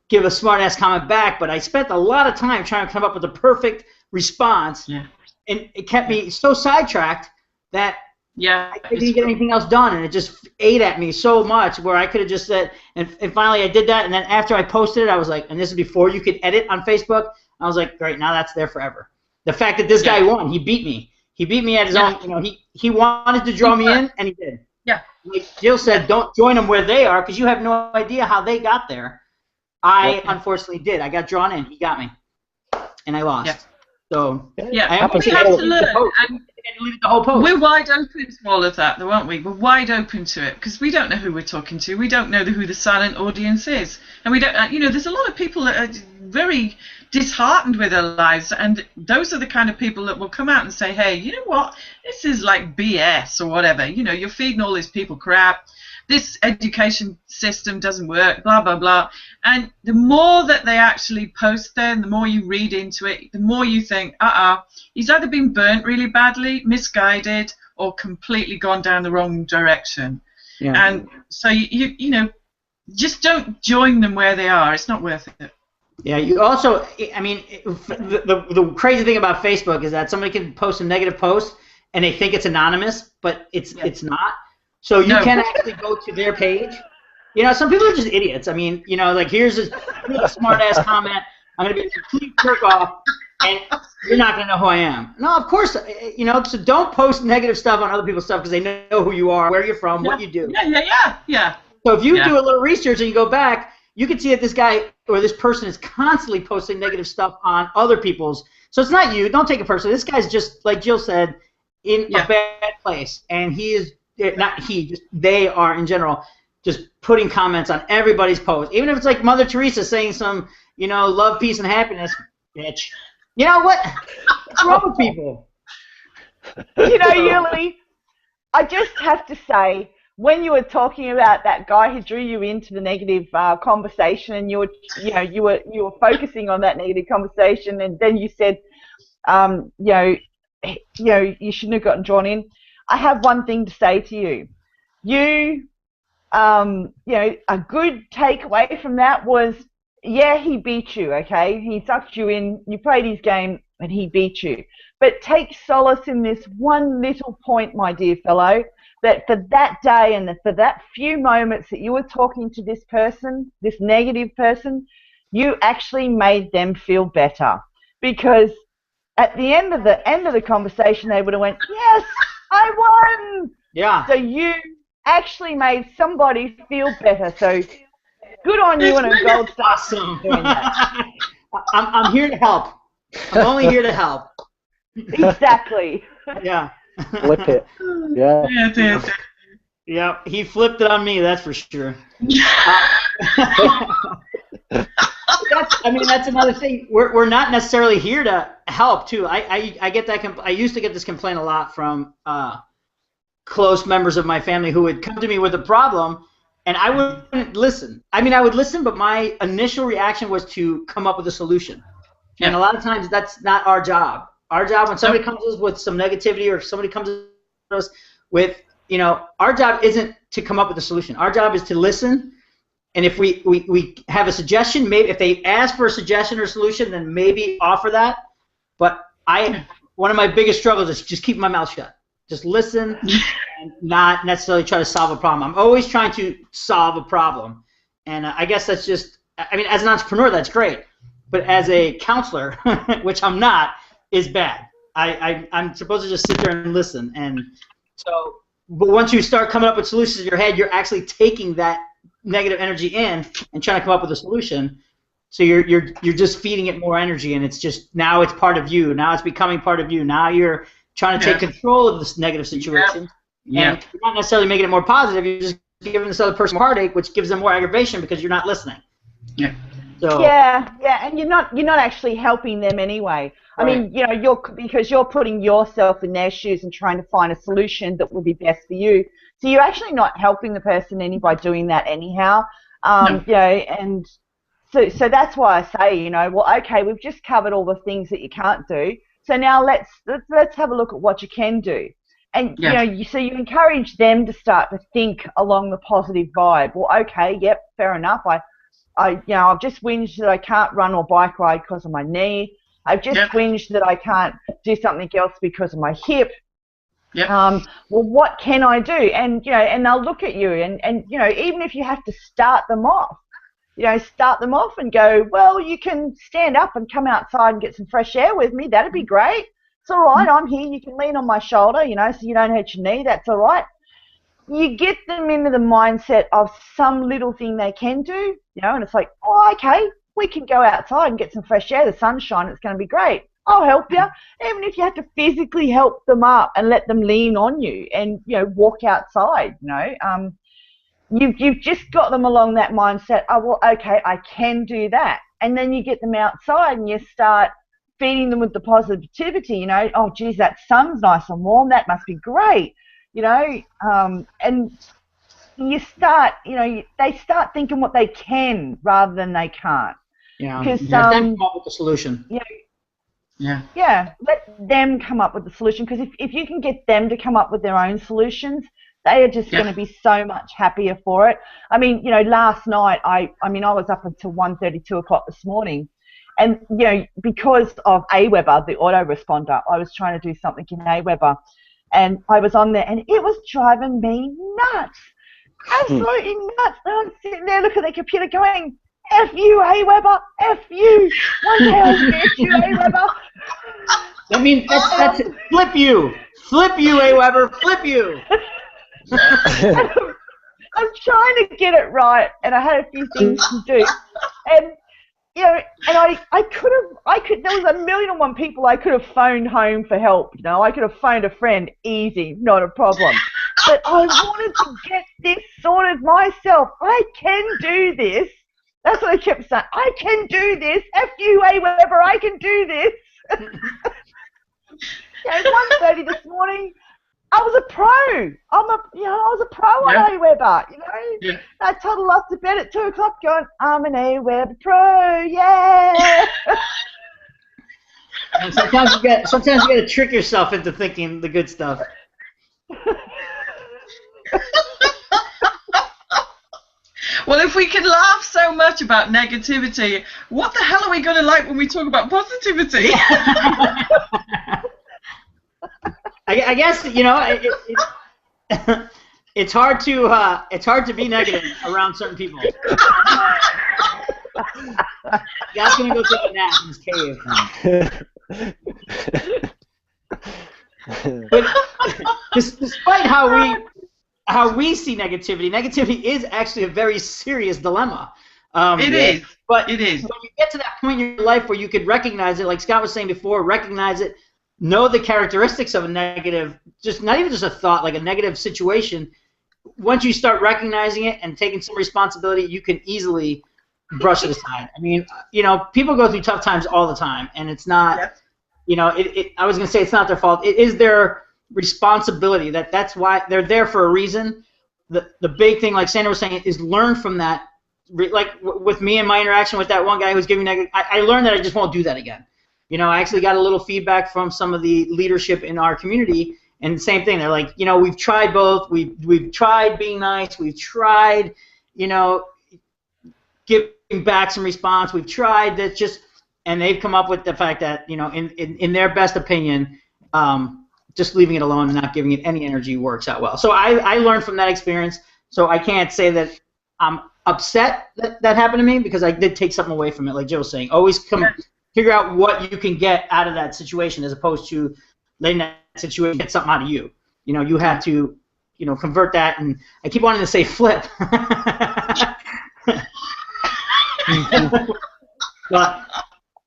give a smart ass comment back, but I spent a lot of time trying to come up with a perfect response, and it kept me so sidetracked that I didn't get anything else done, and it just ate at me so much where I could have just said, and finally I did that, and then after I posted it, I was like, and this is before you could edit on Facebook, I was like, great, now that's there forever. The fact that this guy won, he beat me. He beat me at his own, he wanted to draw me in, and he did. Yeah. Like Jill said, don't join them where they are, because you have no idea how they got there. I unfortunately did. I got drawn in. He got me, and I lost. Yeah. So we have to learn. We're wide open to all of that, though, aren't we? We're wide open to it because we don't know who we're talking to. We don't know who the silent audience is, and we don't. There's a lot of people that are very disheartened with their lives, and those are the kind of people that will come out and say, "Hey, you know what? This is like BS or whatever. You're feeding all these people crap. This education system doesn't work, blah, blah, blah." And the more that they actually post there, and the more you read into it, the more you think, he's either been burnt really badly, misguided, or completely gone down the wrong direction. Yeah. And so, just don't join them where they are. It's not worth it. Yeah, you also, the crazy thing about Facebook is that somebody can post a negative post, and they think it's anonymous, but it's not. So you can actually go to their page. Some people are just idiots. Like here's a smart ass comment. I'm gonna be a complete jerk off, and you're not gonna know who I am. No, of course. So don't post negative stuff on other people's stuff because they know who you are, where you're from, what you do. Yeah. So if you do a little research and you go back, you can see that this guy or this person is constantly posting negative stuff on other people's So it's not you. Don't take it personally. This guy's just, like Jill said, in a bad place, and he is not he. Just they are in general just putting comments on everybody's post, even if it's like Mother Teresa saying some, love, peace, and happiness, bitch. You know what? What's wrong with people? Yuli, I just have to say, when you were talking about that guy who drew you into the negative conversation, and you were focusing on that negative conversation, and then you said, you shouldn't have gotten drawn in. I have one thing to say to you. A good takeaway from that was, he beat you, okay? He sucked you in, you played his game, and he beat you. But take solace in this one little point, my dear fellow, that for that day and for that few moments that you were talking to this person, this negative person, you actually made them feel better. Because at the end of the conversation, they would have went, yes, I won! Yeah. So you actually made somebody feel better. So good on you and a gold star. Awesome. Doing that. I'm here to help. I'm only here to help. Exactly. Yeah. Flip it. Yeah. Yeah, he flipped it on me, that's for sure. That's another thing. We're not necessarily here to help, too. I get that. I used to get this complaint a lot from close members of my family who would come to me with a problem, and I wouldn't listen. I would listen, but my initial reaction was to come up with a solution. And a lot of times that's not our job. Our job, when somebody comes to us with some negativity, or if somebody comes to us with, our job isn't to come up with a solution. Our job is to listen, and if we have a suggestion, maybe if they ask for a suggestion or solution, then maybe offer that. But one of my biggest struggles is just keep my mouth shut. Just listen and not necessarily try to solve a problem. I'm always trying to solve a problem. And I guess that's just, as an entrepreneur, that's great. But as a counselor, which I'm not, is bad. I'm supposed to just sit there and listen. And so, but once you start coming up with solutions in your head, you're actually taking that negative energy in and trying to come up with a solution. So you're just feeding it more energy, and it's just, now it's part of you. Now it's becoming part of you. Now you're trying to take control of this negative situation. Yeah. And you're not necessarily making it more positive. You're just giving this other person more heartache, which gives them more aggravation because you're not listening. Yeah. So, and you're not actually helping them anyway. Right. Because you're putting yourself in their shoes and trying to find a solution that will be best for you. So you're actually not helping the person any by doing that anyhow. No. And so that's why I say, okay, we've just covered all the things that you can't do. So now let's have a look at what you can do. And so you encourage them to start to think along the positive vibe. Well, okay, yep, fair enough. I've just whinged that I can't run or bike ride because of my knee. I've just whinged that I can't do something else because of my hip. Yep. Well, what can I do? And and they'll look at you, and even if you have to start them off and go, well, you can stand up and come outside and get some fresh air with me. That'd be great. It's all right. I'm here. You can lean on my shoulder, so you don't hurt your knee. That's all right. You get them into the mindset of some little thing they can do, and it's like, oh, okay, we can go outside and get some fresh air, the sunshine, it's going to be great. I'll help you. Even if you have to physically help them up and let them lean on you and, walk outside, you've just got them along that mindset, oh, well, okay, I can do that. And then you get them outside and you start feeding them with the positivity, oh, geez, that sun's nice and warm, that must be great. And you start, they start thinking what they can rather than they can't. Yeah. Because let them come up with the solution. Yeah. Let them come up with the solution, because if you can get them to come up with their own solutions, they are just going to be so much happier for it. Last night I was up until 1:30, 2 o'clock this morning. And, because of AWeber, the autoresponder, I was trying to do something in AWeber. And I was on there, and it was driving me nuts. Absolutely nuts. And I'm sitting there looking at the computer going, F you, AWeber, F you. One day I'll get you, AWeber. That's it. Flip you, AWeber, flip you. I'm trying to get it right, and I had a few things to do. And, you know, and I could, there was a million and one people I could have phoned home for help, you know, I could have phoned a friend, easy, not a problem. But I wanted to get this sorted myself. I can do this. That's what I kept saying. I can do this. F you, whatever, I can do this. It's 1:30 this morning. I was a pro. I was a pro on AWeber, you know. Yeah. I toddled off to bed at 2 o'clock going, I'm an AWeber pro, yeah. And sometimes you got to trick yourself into thinking the good stuff. Well, if we can laugh so much about negativity, what the hell are we going to like when we talk about positivity? I guess, you know, it's hard to be negative around certain people. God's gonna go take a nap in his cave. But despite how we see negativity is actually a very serious dilemma. It is. But it is. When you get to that point in your life where you could recognize it, like Scott was saying before, recognize it, know the characteristics of a negative, just not even just a thought, like a negative situation. Once you start recognizing it and taking some responsibility, you can easily brush it aside. I mean, you know, people go through tough times all the time, and it's not, you know, I was going to say it's not their fault. It is their responsibility. That's why they're there for a reason. The big thing, like Sandra was saying, is learn from that. Like with me and my interaction with that one guy who was giving negative, I learned that I just won't do that again. You know, I actually got a little feedback from some of the leadership in our community, and the same thing. They're like, you know, we've tried both. We've tried being nice. We've tried, you know, giving back some response. We've tried that just, and they've come up with the fact that, you know, in their best opinion, just leaving it alone and not giving it any energy works out well. So I learned from that experience. So I can't say that I'm upset that happened to me, because I did take something away from it, like Joe was saying. Always figure out what you can get out of that situation, as opposed to letting that situation get something out of you. You know, you have to, you know, convert that. And I keep wanting to say flip. But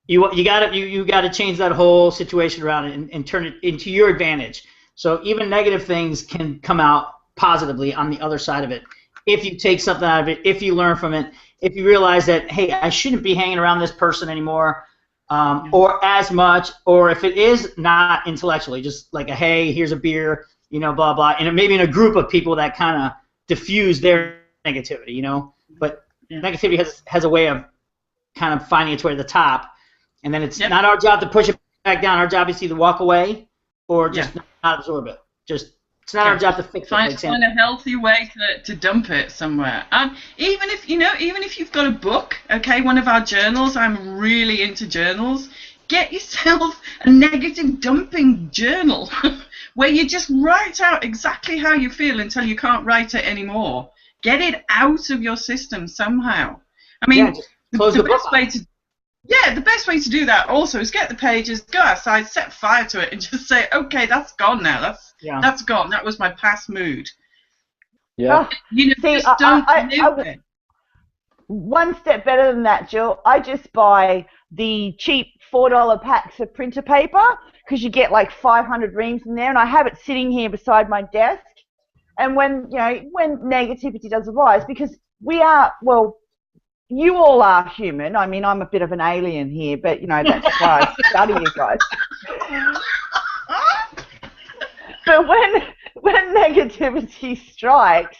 you gotta change that whole situation around and turn it into your advantage. So even negative things can come out positively on the other side of it, if you take something out of it, if you learn from it, if you realize that, hey, I shouldn't be hanging around this person anymore, or as much, or if it is not intellectually, just like a, hey, here's a beer, you know, blah blah, and maybe in a group of people that kind of diffuse their negativity, you know. But negativity has a way of kind of finding its way to the top, and then it's not our job to push it back down. Our job is to either walk away or just not absorb it. Just it's not our job to fix it. Find a healthy way to dump it somewhere. Even if you've got a book, okay, one of our journals. I'm really into journals. Get yourself a negative dumping journal where you just write out exactly how you feel until you can't write it anymore. Get it out of your system somehow. I mean, the best way to do that also is get the pages, go outside, set fire to it, and just say, okay, that's gone now. That's gone. That was my past mood. Yeah. You know, see, just don't live it. One step better than that, Jill. I just buy the cheap $4 packs of printer paper, because you get like 500 reams in there, and I have it sitting here beside my desk. And when negativity does arise, because we are, well, you all are human. I mean, I'm a bit of an alien here, but, you know, that's why I study you guys. But when negativity strikes,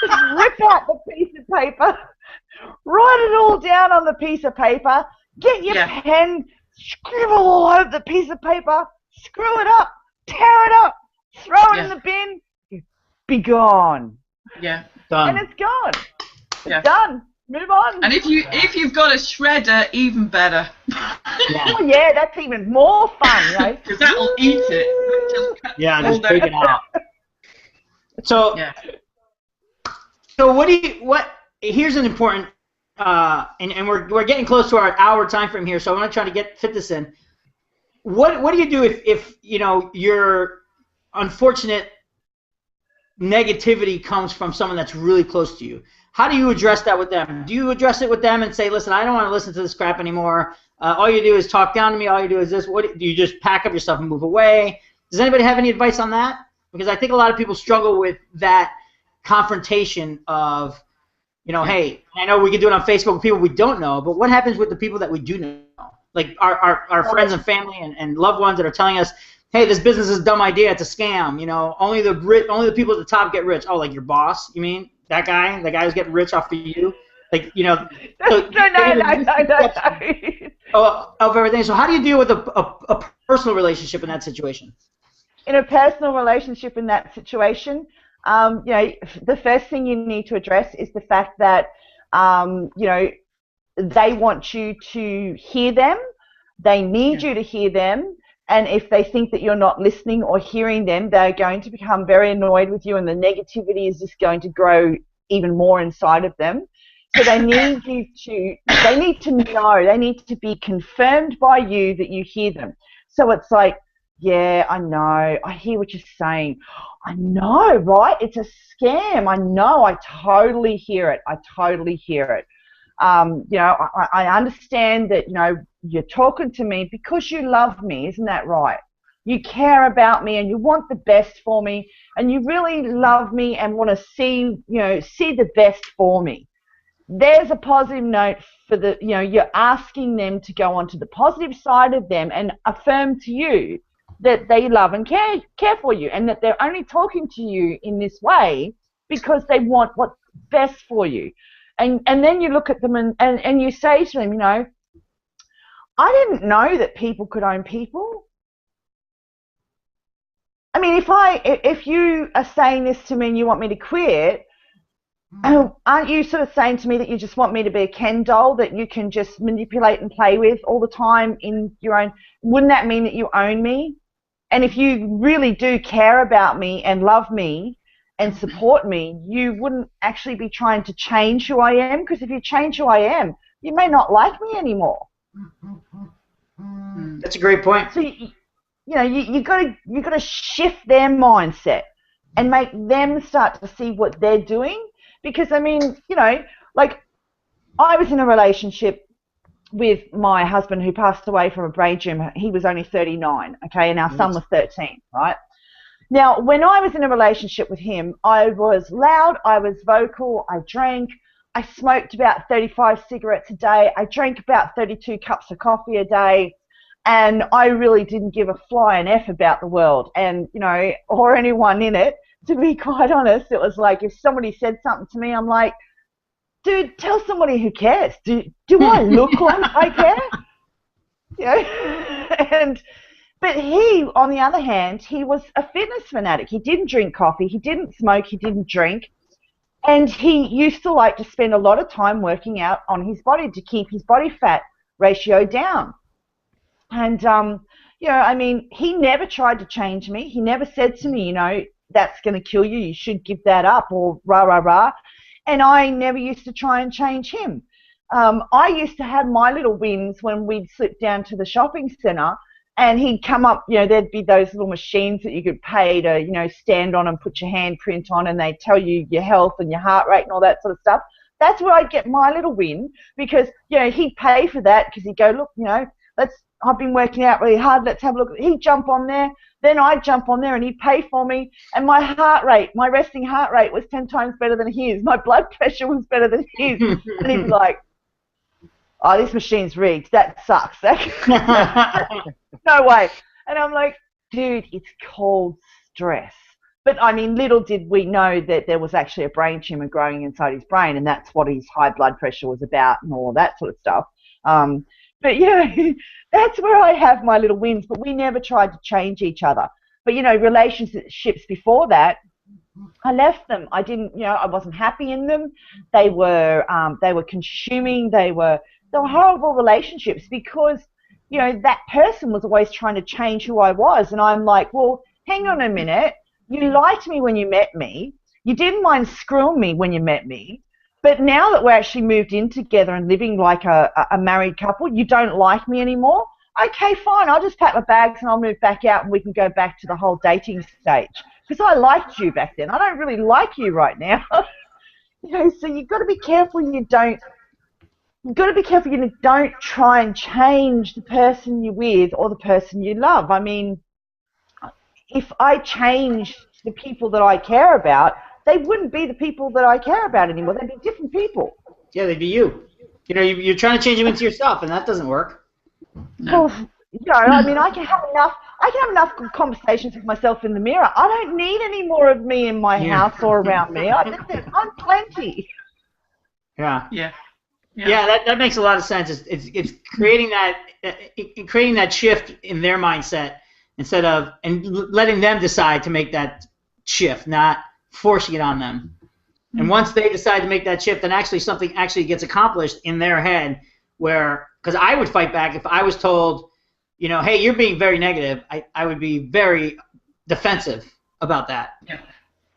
just rip out the piece of paper, write it all down on the piece of paper, get your pen, scribble all over the piece of paper, screw it up, tear it up, throw it in the bin, be gone. Yeah. Done. And it's gone. It's done. Move on. And if you've got a shredder, even better. Oh yeah, that's even more fun, right? Because that'll eat it. Just take it out. So here's an important and we're getting close to our hour time frame here, so I want to try to fit this in. What do you do if you know your unfortunate negativity comes from someone that's really close to you? how do you address that with them? Do you address it with them and say, listen, I don't want to listen to this crap anymore. All you do is talk down to me. All you do is this. What do you just pack up your stuff and move away? Does anybody have any advice on that? Because I think a lot of people struggle with that confrontation of, hey, I know we can do it on Facebook with people we don't know, but what happens with the people that we do know? Like our friends and family and loved ones that are telling us, hey, this business is a dumb idea, it's a scam. Only the people at the top get rich. Oh, like your boss? You mean that guy? The guy who's getting rich off of you? Like, So, no. Of everything. So how do you deal with a personal relationship in that situation? In a personal relationship in that situation, the first thing you need to address is the fact that, they want you to hear them. They need you to hear them. And if they think that you're not listening or hearing them, they're going to become very annoyed with you, and the negativity is just going to grow even more inside of them. So they need they need to know, they need to be confirmed by you that you hear them. So it's like, yeah, I know, I hear what you're saying. I know, right? It's a scam. I know, I totally hear it. I understand that, you're talking to me because you love me, isn't that right? You care about me and you want the best for me, and you really love me and want to see the best for me. There's a positive note for you're asking them to go onto the positive side of them and affirm to you that they love and care for you, and that they're only talking to you in this way because they want what's best for you. And then you look at them and you say to them, I didn't know that people could own people. I mean, if you are saying this to me and you want me to quit, aren't you sort of saying to me that you just want me to be a Ken doll that you can just manipulate and play with all the time in your own? Wouldn't that mean that you own me? And if you really do care about me and love me and support me, you wouldn't actually be trying to change who I am, because if you change who I am, you may not like me anymore. That's a great point. So you got to shift their mindset and make them start to see what they're doing. Because I mean, like I was in a relationship with my husband who passed away from a brain tumor. He was only 39, okay, and our son was 13, right? Now, when I was in a relationship with him, I was loud, I was vocal, I drank, I smoked about 35 cigarettes a day, I drank about 32 cups of coffee a day, and I really didn't give a flying F about the world and, or anyone in it. To be quite honest, it was like if somebody said something to me, I'm like, dude, tell somebody who cares. Do I look like I care? But he, on the other hand, he was a fitness fanatic. He didn't drink coffee, he didn't smoke, he didn't drink, and he used to like to spend a lot of time working out on his body to keep his body fat ratio down. And, I mean, he never tried to change me. He never said to me, that's going to kill you, you should give that up, or rah, rah, rah. And I never used to try and change him. I used to have my little wins when we'd slip down to the shopping centre, and he'd come up, there'd be those little machines that you could pay to, stand on and put your handprint on, and they tell you your health and your heart rate and all that sort of stuff. That's where I'd get my little win, because, he'd pay for that, because he'd go, look, I've been working out really hard, let's have a look. He'd jump on there, then I'd jump on there and he'd pay for me, and my heart rate, my resting heart rate was 10 times better than his. My blood pressure was better than his. And he'd be like, oh, this machine's rigged, that sucks. No way. And I'm like, dude, it's called stress. But, I mean, little did we know that there was actually a brain tumor growing inside his brain, and that's what his high blood pressure was about and all that sort of stuff. But, that's where I have my little wins, but we never tried to change each other. But, relationships before that, I left them. I didn't, I wasn't happy in them. They were consuming. They were horrible relationships because, that person was always trying to change who I was. And I'm like, well, hang on a minute. You liked me when you met me. You didn't mind screwing me when you met me. But now that we're actually moved in together and living like a married couple, you don't like me anymore? Okay, fine. I'll just pack my bags and I'll move back out and we can go back to the whole dating stage. Because I liked you back then. I don't really like you right now. So you've got to be careful you don't. You've got to be careful you don't try and change the person you're with or the person you love. I mean, if I changed the people that I care about, they wouldn't be the people that I care about anymore. They'd be different people. Yeah, they'd be you. You're trying to change them into yourself, and that doesn't work. No. Well, I mean, I can have enough conversations with myself in the mirror. I don't need any more of me in my house or around me. I'm plenty. Yeah. Yeah. Yeah, that makes a lot of sense. It's creating that shift in their mindset instead of letting them decide to make that shift, not forcing it on them. And once they decide to make that shift, then actually something actually gets accomplished in their head. Because I would fight back if I was told, hey, you're being very negative. I would be very defensive about that.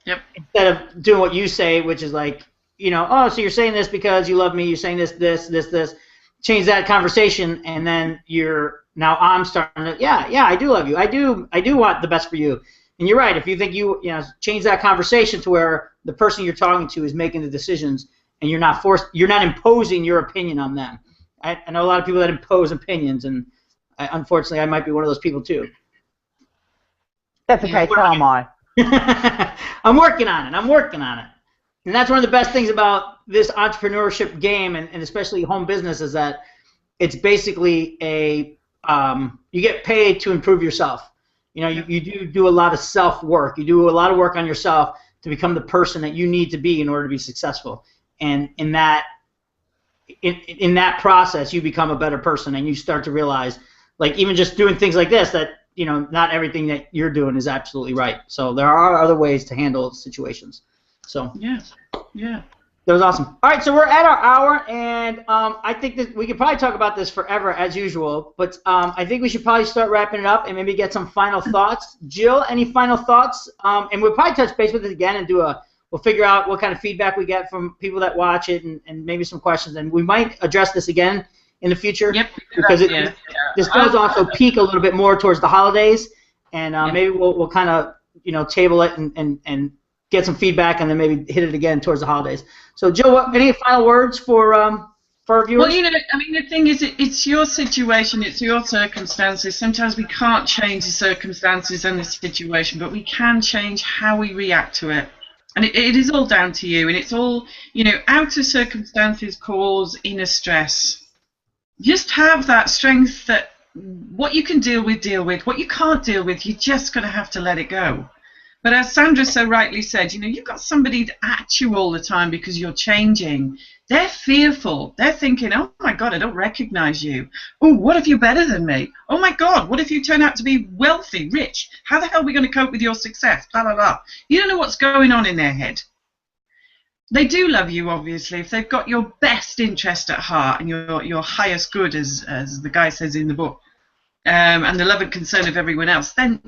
Yep. Instead of doing what you say, which is like, oh, so you're saying this because you love me. You're saying this. Change that conversation, and then now I'm starting to, yeah, I do love you. I do want the best for you. And you're right. If you think change that conversation to where the person you're talking to is making the decisions, and you're not imposing your opinion on them. I know a lot of people that impose opinions, and unfortunately, I might be one of those people too. That's okay. So am I. I'm working on it. And that's one of the best things about this entrepreneurship game, and especially home business, is that it's basically you get paid to improve yourself. You do a lot of self-work. You do a lot of work on yourself to become the person that you need to be in order to be successful. And in that process, you become a better person, and you start to realize, like, even just doing things like this, that not everything that you're doing is absolutely right. So there are other ways to handle situations. So yeah, that was awesome. All right, so we're at our hour, and I think that we could probably talk about this forever as usual, but I think we should probably start wrapping it up and maybe get some final thoughts. Jill, any final thoughts? And we'll probably touch base with it again and we'll figure out what kind of feedback we get from people that watch it, and maybe some questions, and we might address this again in the future. Yep. Because this does also peak a little bit more towards the holidays, and maybe we'll kind of table it and get some feedback, and then maybe hit it again towards the holidays. So, Jill, any final words for our viewers? Well, the thing is, it's your situation, it's your circumstances. Sometimes we can't change the circumstances and the situation, but we can change how we react to it. And it is all down to you, and it's all, outer circumstances cause inner stress. Just have that strength that what you can deal with. What you can't deal with, you're just going to have to let it go. But as Sandra so rightly said, you've got somebody at you all the time because you're changing. They're fearful. They're thinking, oh, my God, I don't recognize you. Oh, what if you're better than me? Oh, my God, what if you turn out to be wealthy, rich? How the hell are we going to cope with your success? Blah, blah, blah. You don't know what's going on in their head. They do love you, obviously, if they've got your best interest at heart and your highest good, as the guy says in the book, and the love and concern of everyone else, then,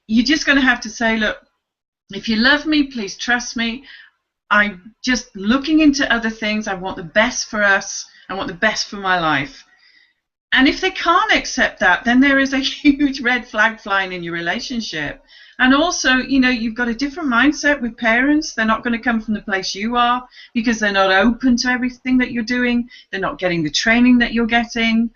you're just going to have to say, look, if you love me, please trust me. I'm just looking into other things. I want the best for us. I want the best for my life. And if they can't accept that, then there is a huge red flag flying in your relationship. And also, you've got a different mindset with parents. They're not going to come from the place you are because they're not open to everything that you're doing. They're not getting the training that you're getting.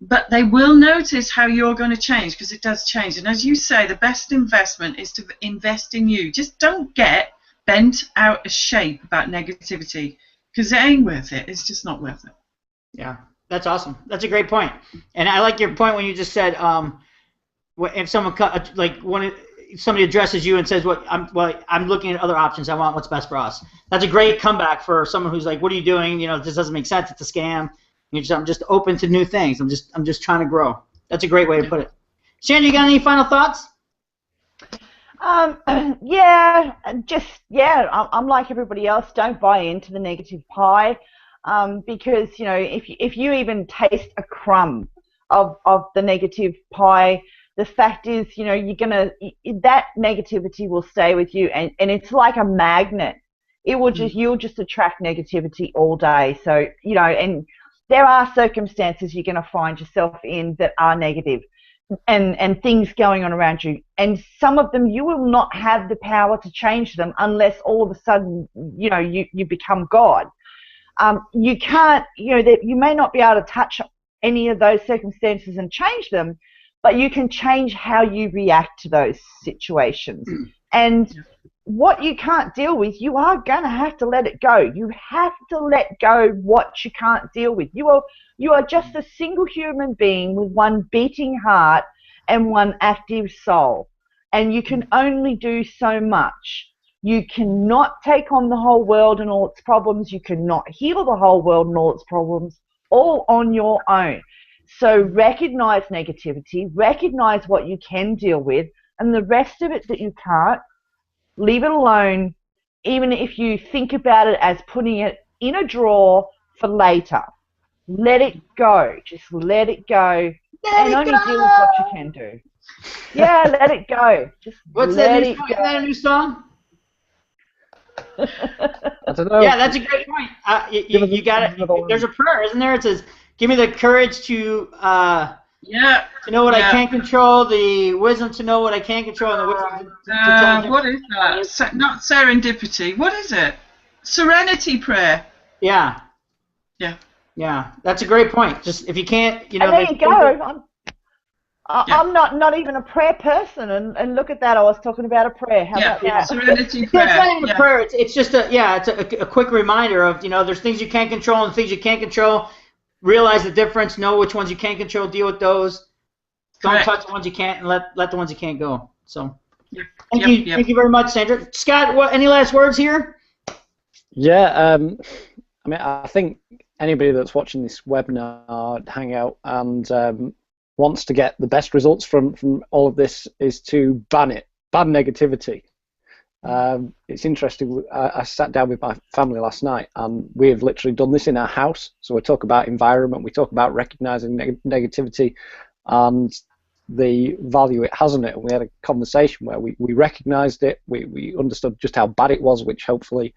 But they will notice how you're going to change, because it does change. And as you say, the best investment is to invest in you. Just don't get bent out of shape about negativity, because it ain't worth it. It's just not worth it. Yeah, that's awesome. That's a great point. And I like your point when you just said, if someone somebody addresses you and says, I'm looking at other options. I want what's best for us. That's a great comeback for someone who's like, what are you doing? This doesn't make sense. It's a scam. I'm just open to new things. I'm just trying to grow. That's a great way to put it. Sandra, you got any final thoughts? I'm like everybody else. Don't buy into the negative pie, because if you even taste a crumb of the negative pie, the fact is that negativity will stay with you, and it's like a magnet. You'll just attract negativity all day. So and there are circumstances you're going to find yourself in that are negative. and things going on around you. And some of them you will not have the power to change them unless all of a sudden, you become God. You can't, that you may not be able to touch any of those circumstances and change them, but you can change how you react to those situations. And what you can't deal with, you are going to have to let it go. You have to let go what you can't deal with. You are just a single human being with one beating heart and one active soul. And you can only do so much. You cannot take on the whole world and all its problems. You cannot heal the whole world and all its problems all on your own. So recognize negativity, recognize what you can deal with, and the rest of it that you can't, leave it alone, even if you think about it as putting it in a drawer for later. Let it go. Just let it go. And only deal with what you can do. Yeah, let it go. Just What's let that new it song? go. Is that a new song? I don't know. Yeah, that's a great point. You got it. There's a prayer, isn't there? It says, "Give me the courage to know what I can't control, the wisdom to know what I can control, and the wisdom to tell." What is that? Not serendipity. What is it? Serenity prayer. Yeah. Yeah. Yeah, that's a great point. Just if you can't, And there you go. I'm not even a prayer person, and look at that. I was talking about a prayer. How about that? Serenity prayer. It's not even a prayer. It's just it's a quick reminder of there's things you can't control and things you can't control. Realize the difference. Know which ones you can control. Deal with those. Don't touch the ones you can't, and let the ones you can't go. So, thank you very much, Sandra. Scott, any last words here? Yeah, I mean, I think anybody that's watching this webinar hangout and wants to get the best results from all of this is to ban negativity. It's interesting. I sat down with my family last night, and we have literally done this in our house. So we talk about environment, we talk about recognizing negativity and the value it has in it. And we had a conversation where we recognized it, we understood just how bad it was, which hopefully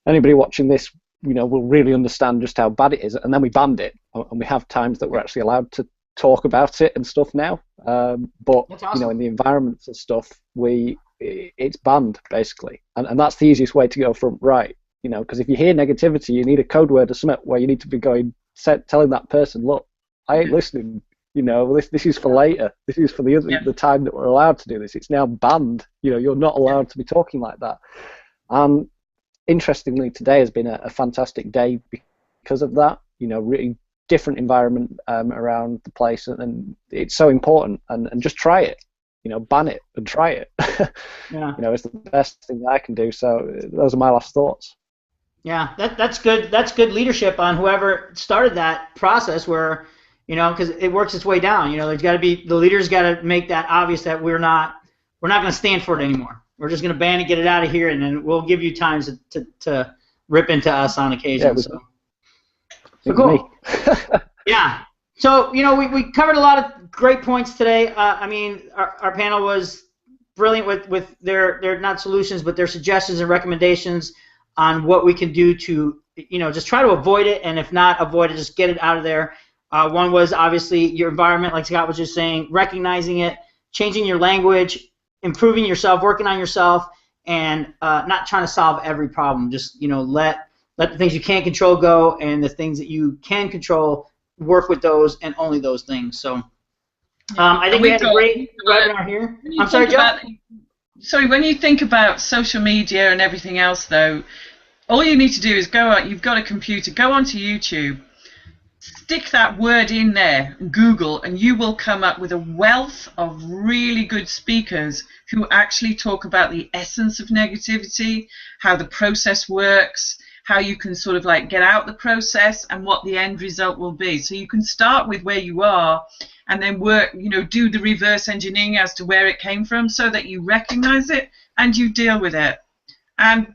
anybody watching this will really understand just how bad it is. And then we banned it, and we have times that we're actually allowed to talk about it and stuff now. But that's awesome. in the environments and stuff, it's banned basically, and that's the easiest way to go from right. Because if you hear negativity, you need a code word or something where you need to be telling that person, look, I ain't listening. This is for later. This is for the time that we're allowed to do this. It's now banned. You're not allowed to be talking like that. And interestingly, today has been a fantastic day because of that. Really different environment around the place, and it's so important. And just try it. Ban it and try it. Yeah. It's the best thing that I can do. So those are my last thoughts. Yeah, that's good. That's good leadership on whoever started that process. Where because it works its way down. There's got to be the leaders got to make that obvious that we're not going to stand for it anymore. We're just going to ban it, get it out of here, and then we'll give you times to rip into us on occasion. So cool. Yeah. So we covered a lot of great points today. I mean, our panel was brilliant with their not solutions but their suggestions and recommendations on what we can do to just try to avoid it, and if not avoid it, just get it out of there. One was obviously your environment, like Scott was just saying, recognizing it, changing your language, improving yourself, working on yourself, and not trying to solve every problem. Just let the things you can't control go, and the things that you can control, work with those and only those things. So I think we had a great webinar here. I'm sorry, Joe? Sorry, when you think about social media and everything else, though, all you need to do is go out. You've got a computer. Go onto YouTube. Stick that word in there, Google, and you will come up with a wealth of really good speakers who actually talk about the essence of negativity, how the process works, how you can sort of like get out the process and what the end result will be. So you can start with where you are and then work, do the reverse engineering as to where it came from so that you recognize it and you deal with it. And,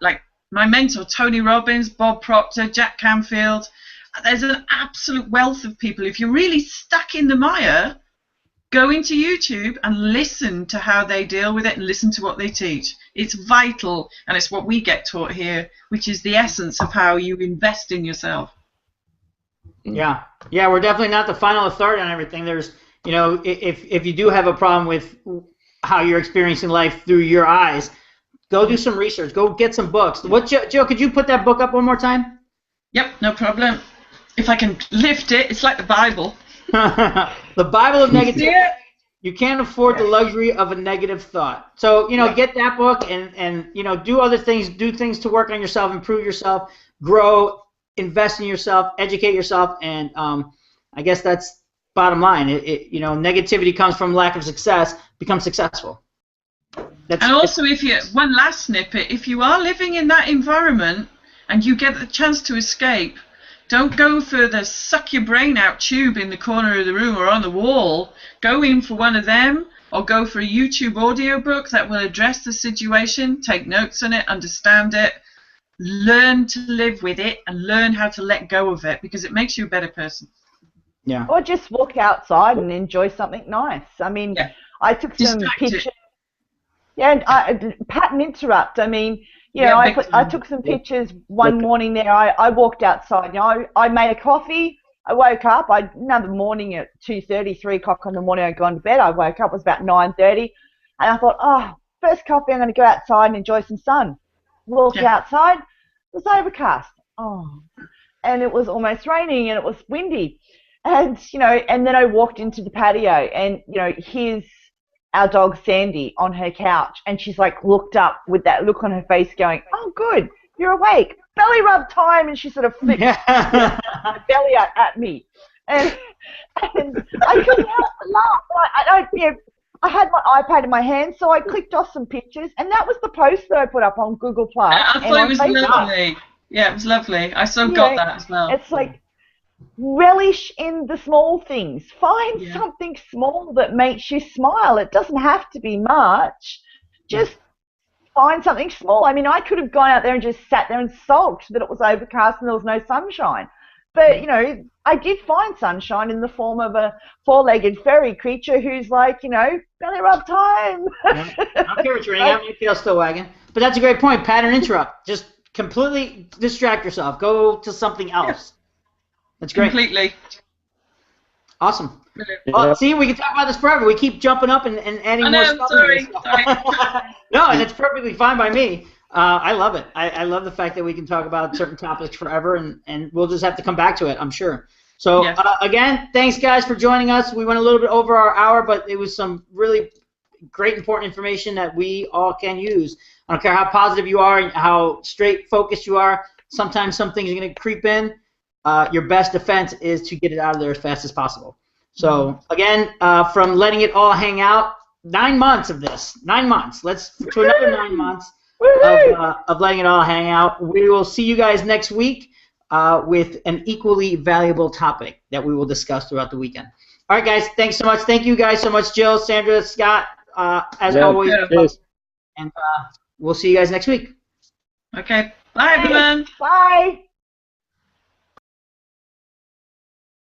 like my mentor, Tony Robbins, Bob Proctor, Jack Canfield, there's an absolute wealth of people. If you're really stuck in the mire, go into YouTube and listen to how they deal with it and listen to what they teach. It's vital, and it's what we get taught here, which is the essence of how you invest in yourself. Yeah, we're definitely not the final authority on everything. There's you know, if you do have a problem with how you're experiencing life through your eyes, go do some research. Go get some books. What, Joe? Could you put that book up one more time? Yep, no problem. If I can lift it, it's like the Bible. The Bible of See Negativity. it? You can't afford the luxury of a negative thought. So, you know, get that book and you know, do other things, do things to work on yourself, improve yourself, grow, invest in yourself, educate yourself, and I guess that's bottom line. You know, negativity comes from lack of success. Become successful. And also, one last snippet, if you are living in that environment and you get the chance to escape, don't go for the suck your brain out tube in the corner of the room or on the wall. Go in for one of them, or go for a YouTube audiobook that will address the situation, take notes on it, understand it, learn to live with it, and learn how to let go of it, because it makes you a better person. Yeah. Or just walk outside and enjoy something nice. I mean, I took some pictures. Yeah, and pattern interrupt. I mean, you know, I took some pictures one morning there. I walked outside. You know, I made a coffee. I woke up. Another morning at 2:30, 3 o'clock in the morning, I'd gone to bed. I woke up. It was about 9:30, and I thought, oh, first coffee. I'm going to go outside and enjoy some sun. Walked outside. It was overcast. Oh, and it was almost raining, and it was windy, and you know, and then I walked into the patio, and you know, here's our dog Sandy on her couch, and she's like looked up with that look on her face going, oh good, you're awake, belly rub time, and she sort of flipped her belly out at me, and I couldn't help but laugh. I had my iPad in my hand, so I clicked off some pictures, and that was the post that I put up on Google Plus. I thought it was lovely. Yeah, it was lovely. I got that as well. It's like, relish in the small things. Find something small that makes you smile. It doesn't have to be much. Just find something small. I mean, I could have gone out there and just sat there and sulked that it was overcast and there was no sunshine. But, you know, I did find sunshine in the form of a four-legged fairy creature who's like, you know, belly rub time. I don't care what you're eating. I'm your tail still wagging. But that's a great point. Pattern interrupt. Just completely distract yourself. Go to something else. That's great. Completely. Awesome. Well, see, we can talk about this forever. We keep jumping up and adding more stuff. Sorry. No, and it's perfectly fine by me. I love it. I love the fact that we can talk about certain topics forever, and we'll just have to come back to it, I'm sure. So, again, thanks, guys, for joining us. We went a little bit over our hour, but it was some really great, important information that we all can use. I don't care how positive you are and how straight focused you are. Sometimes some things are going to creep in. Your best defense is to get it out of there as fast as possible. So, again, from letting it all hang out, 9 months of this. 9 months. Let's to another 9 months of letting it all hang out. We will see you guys next week with an equally valuable topic that we will discuss throughout the weekend. All right, guys. Thanks so much. Thank you guys so much, Jill, Sandra, Scott, as always. And we'll see you guys next week. Okay. Bye, everyone. Bye.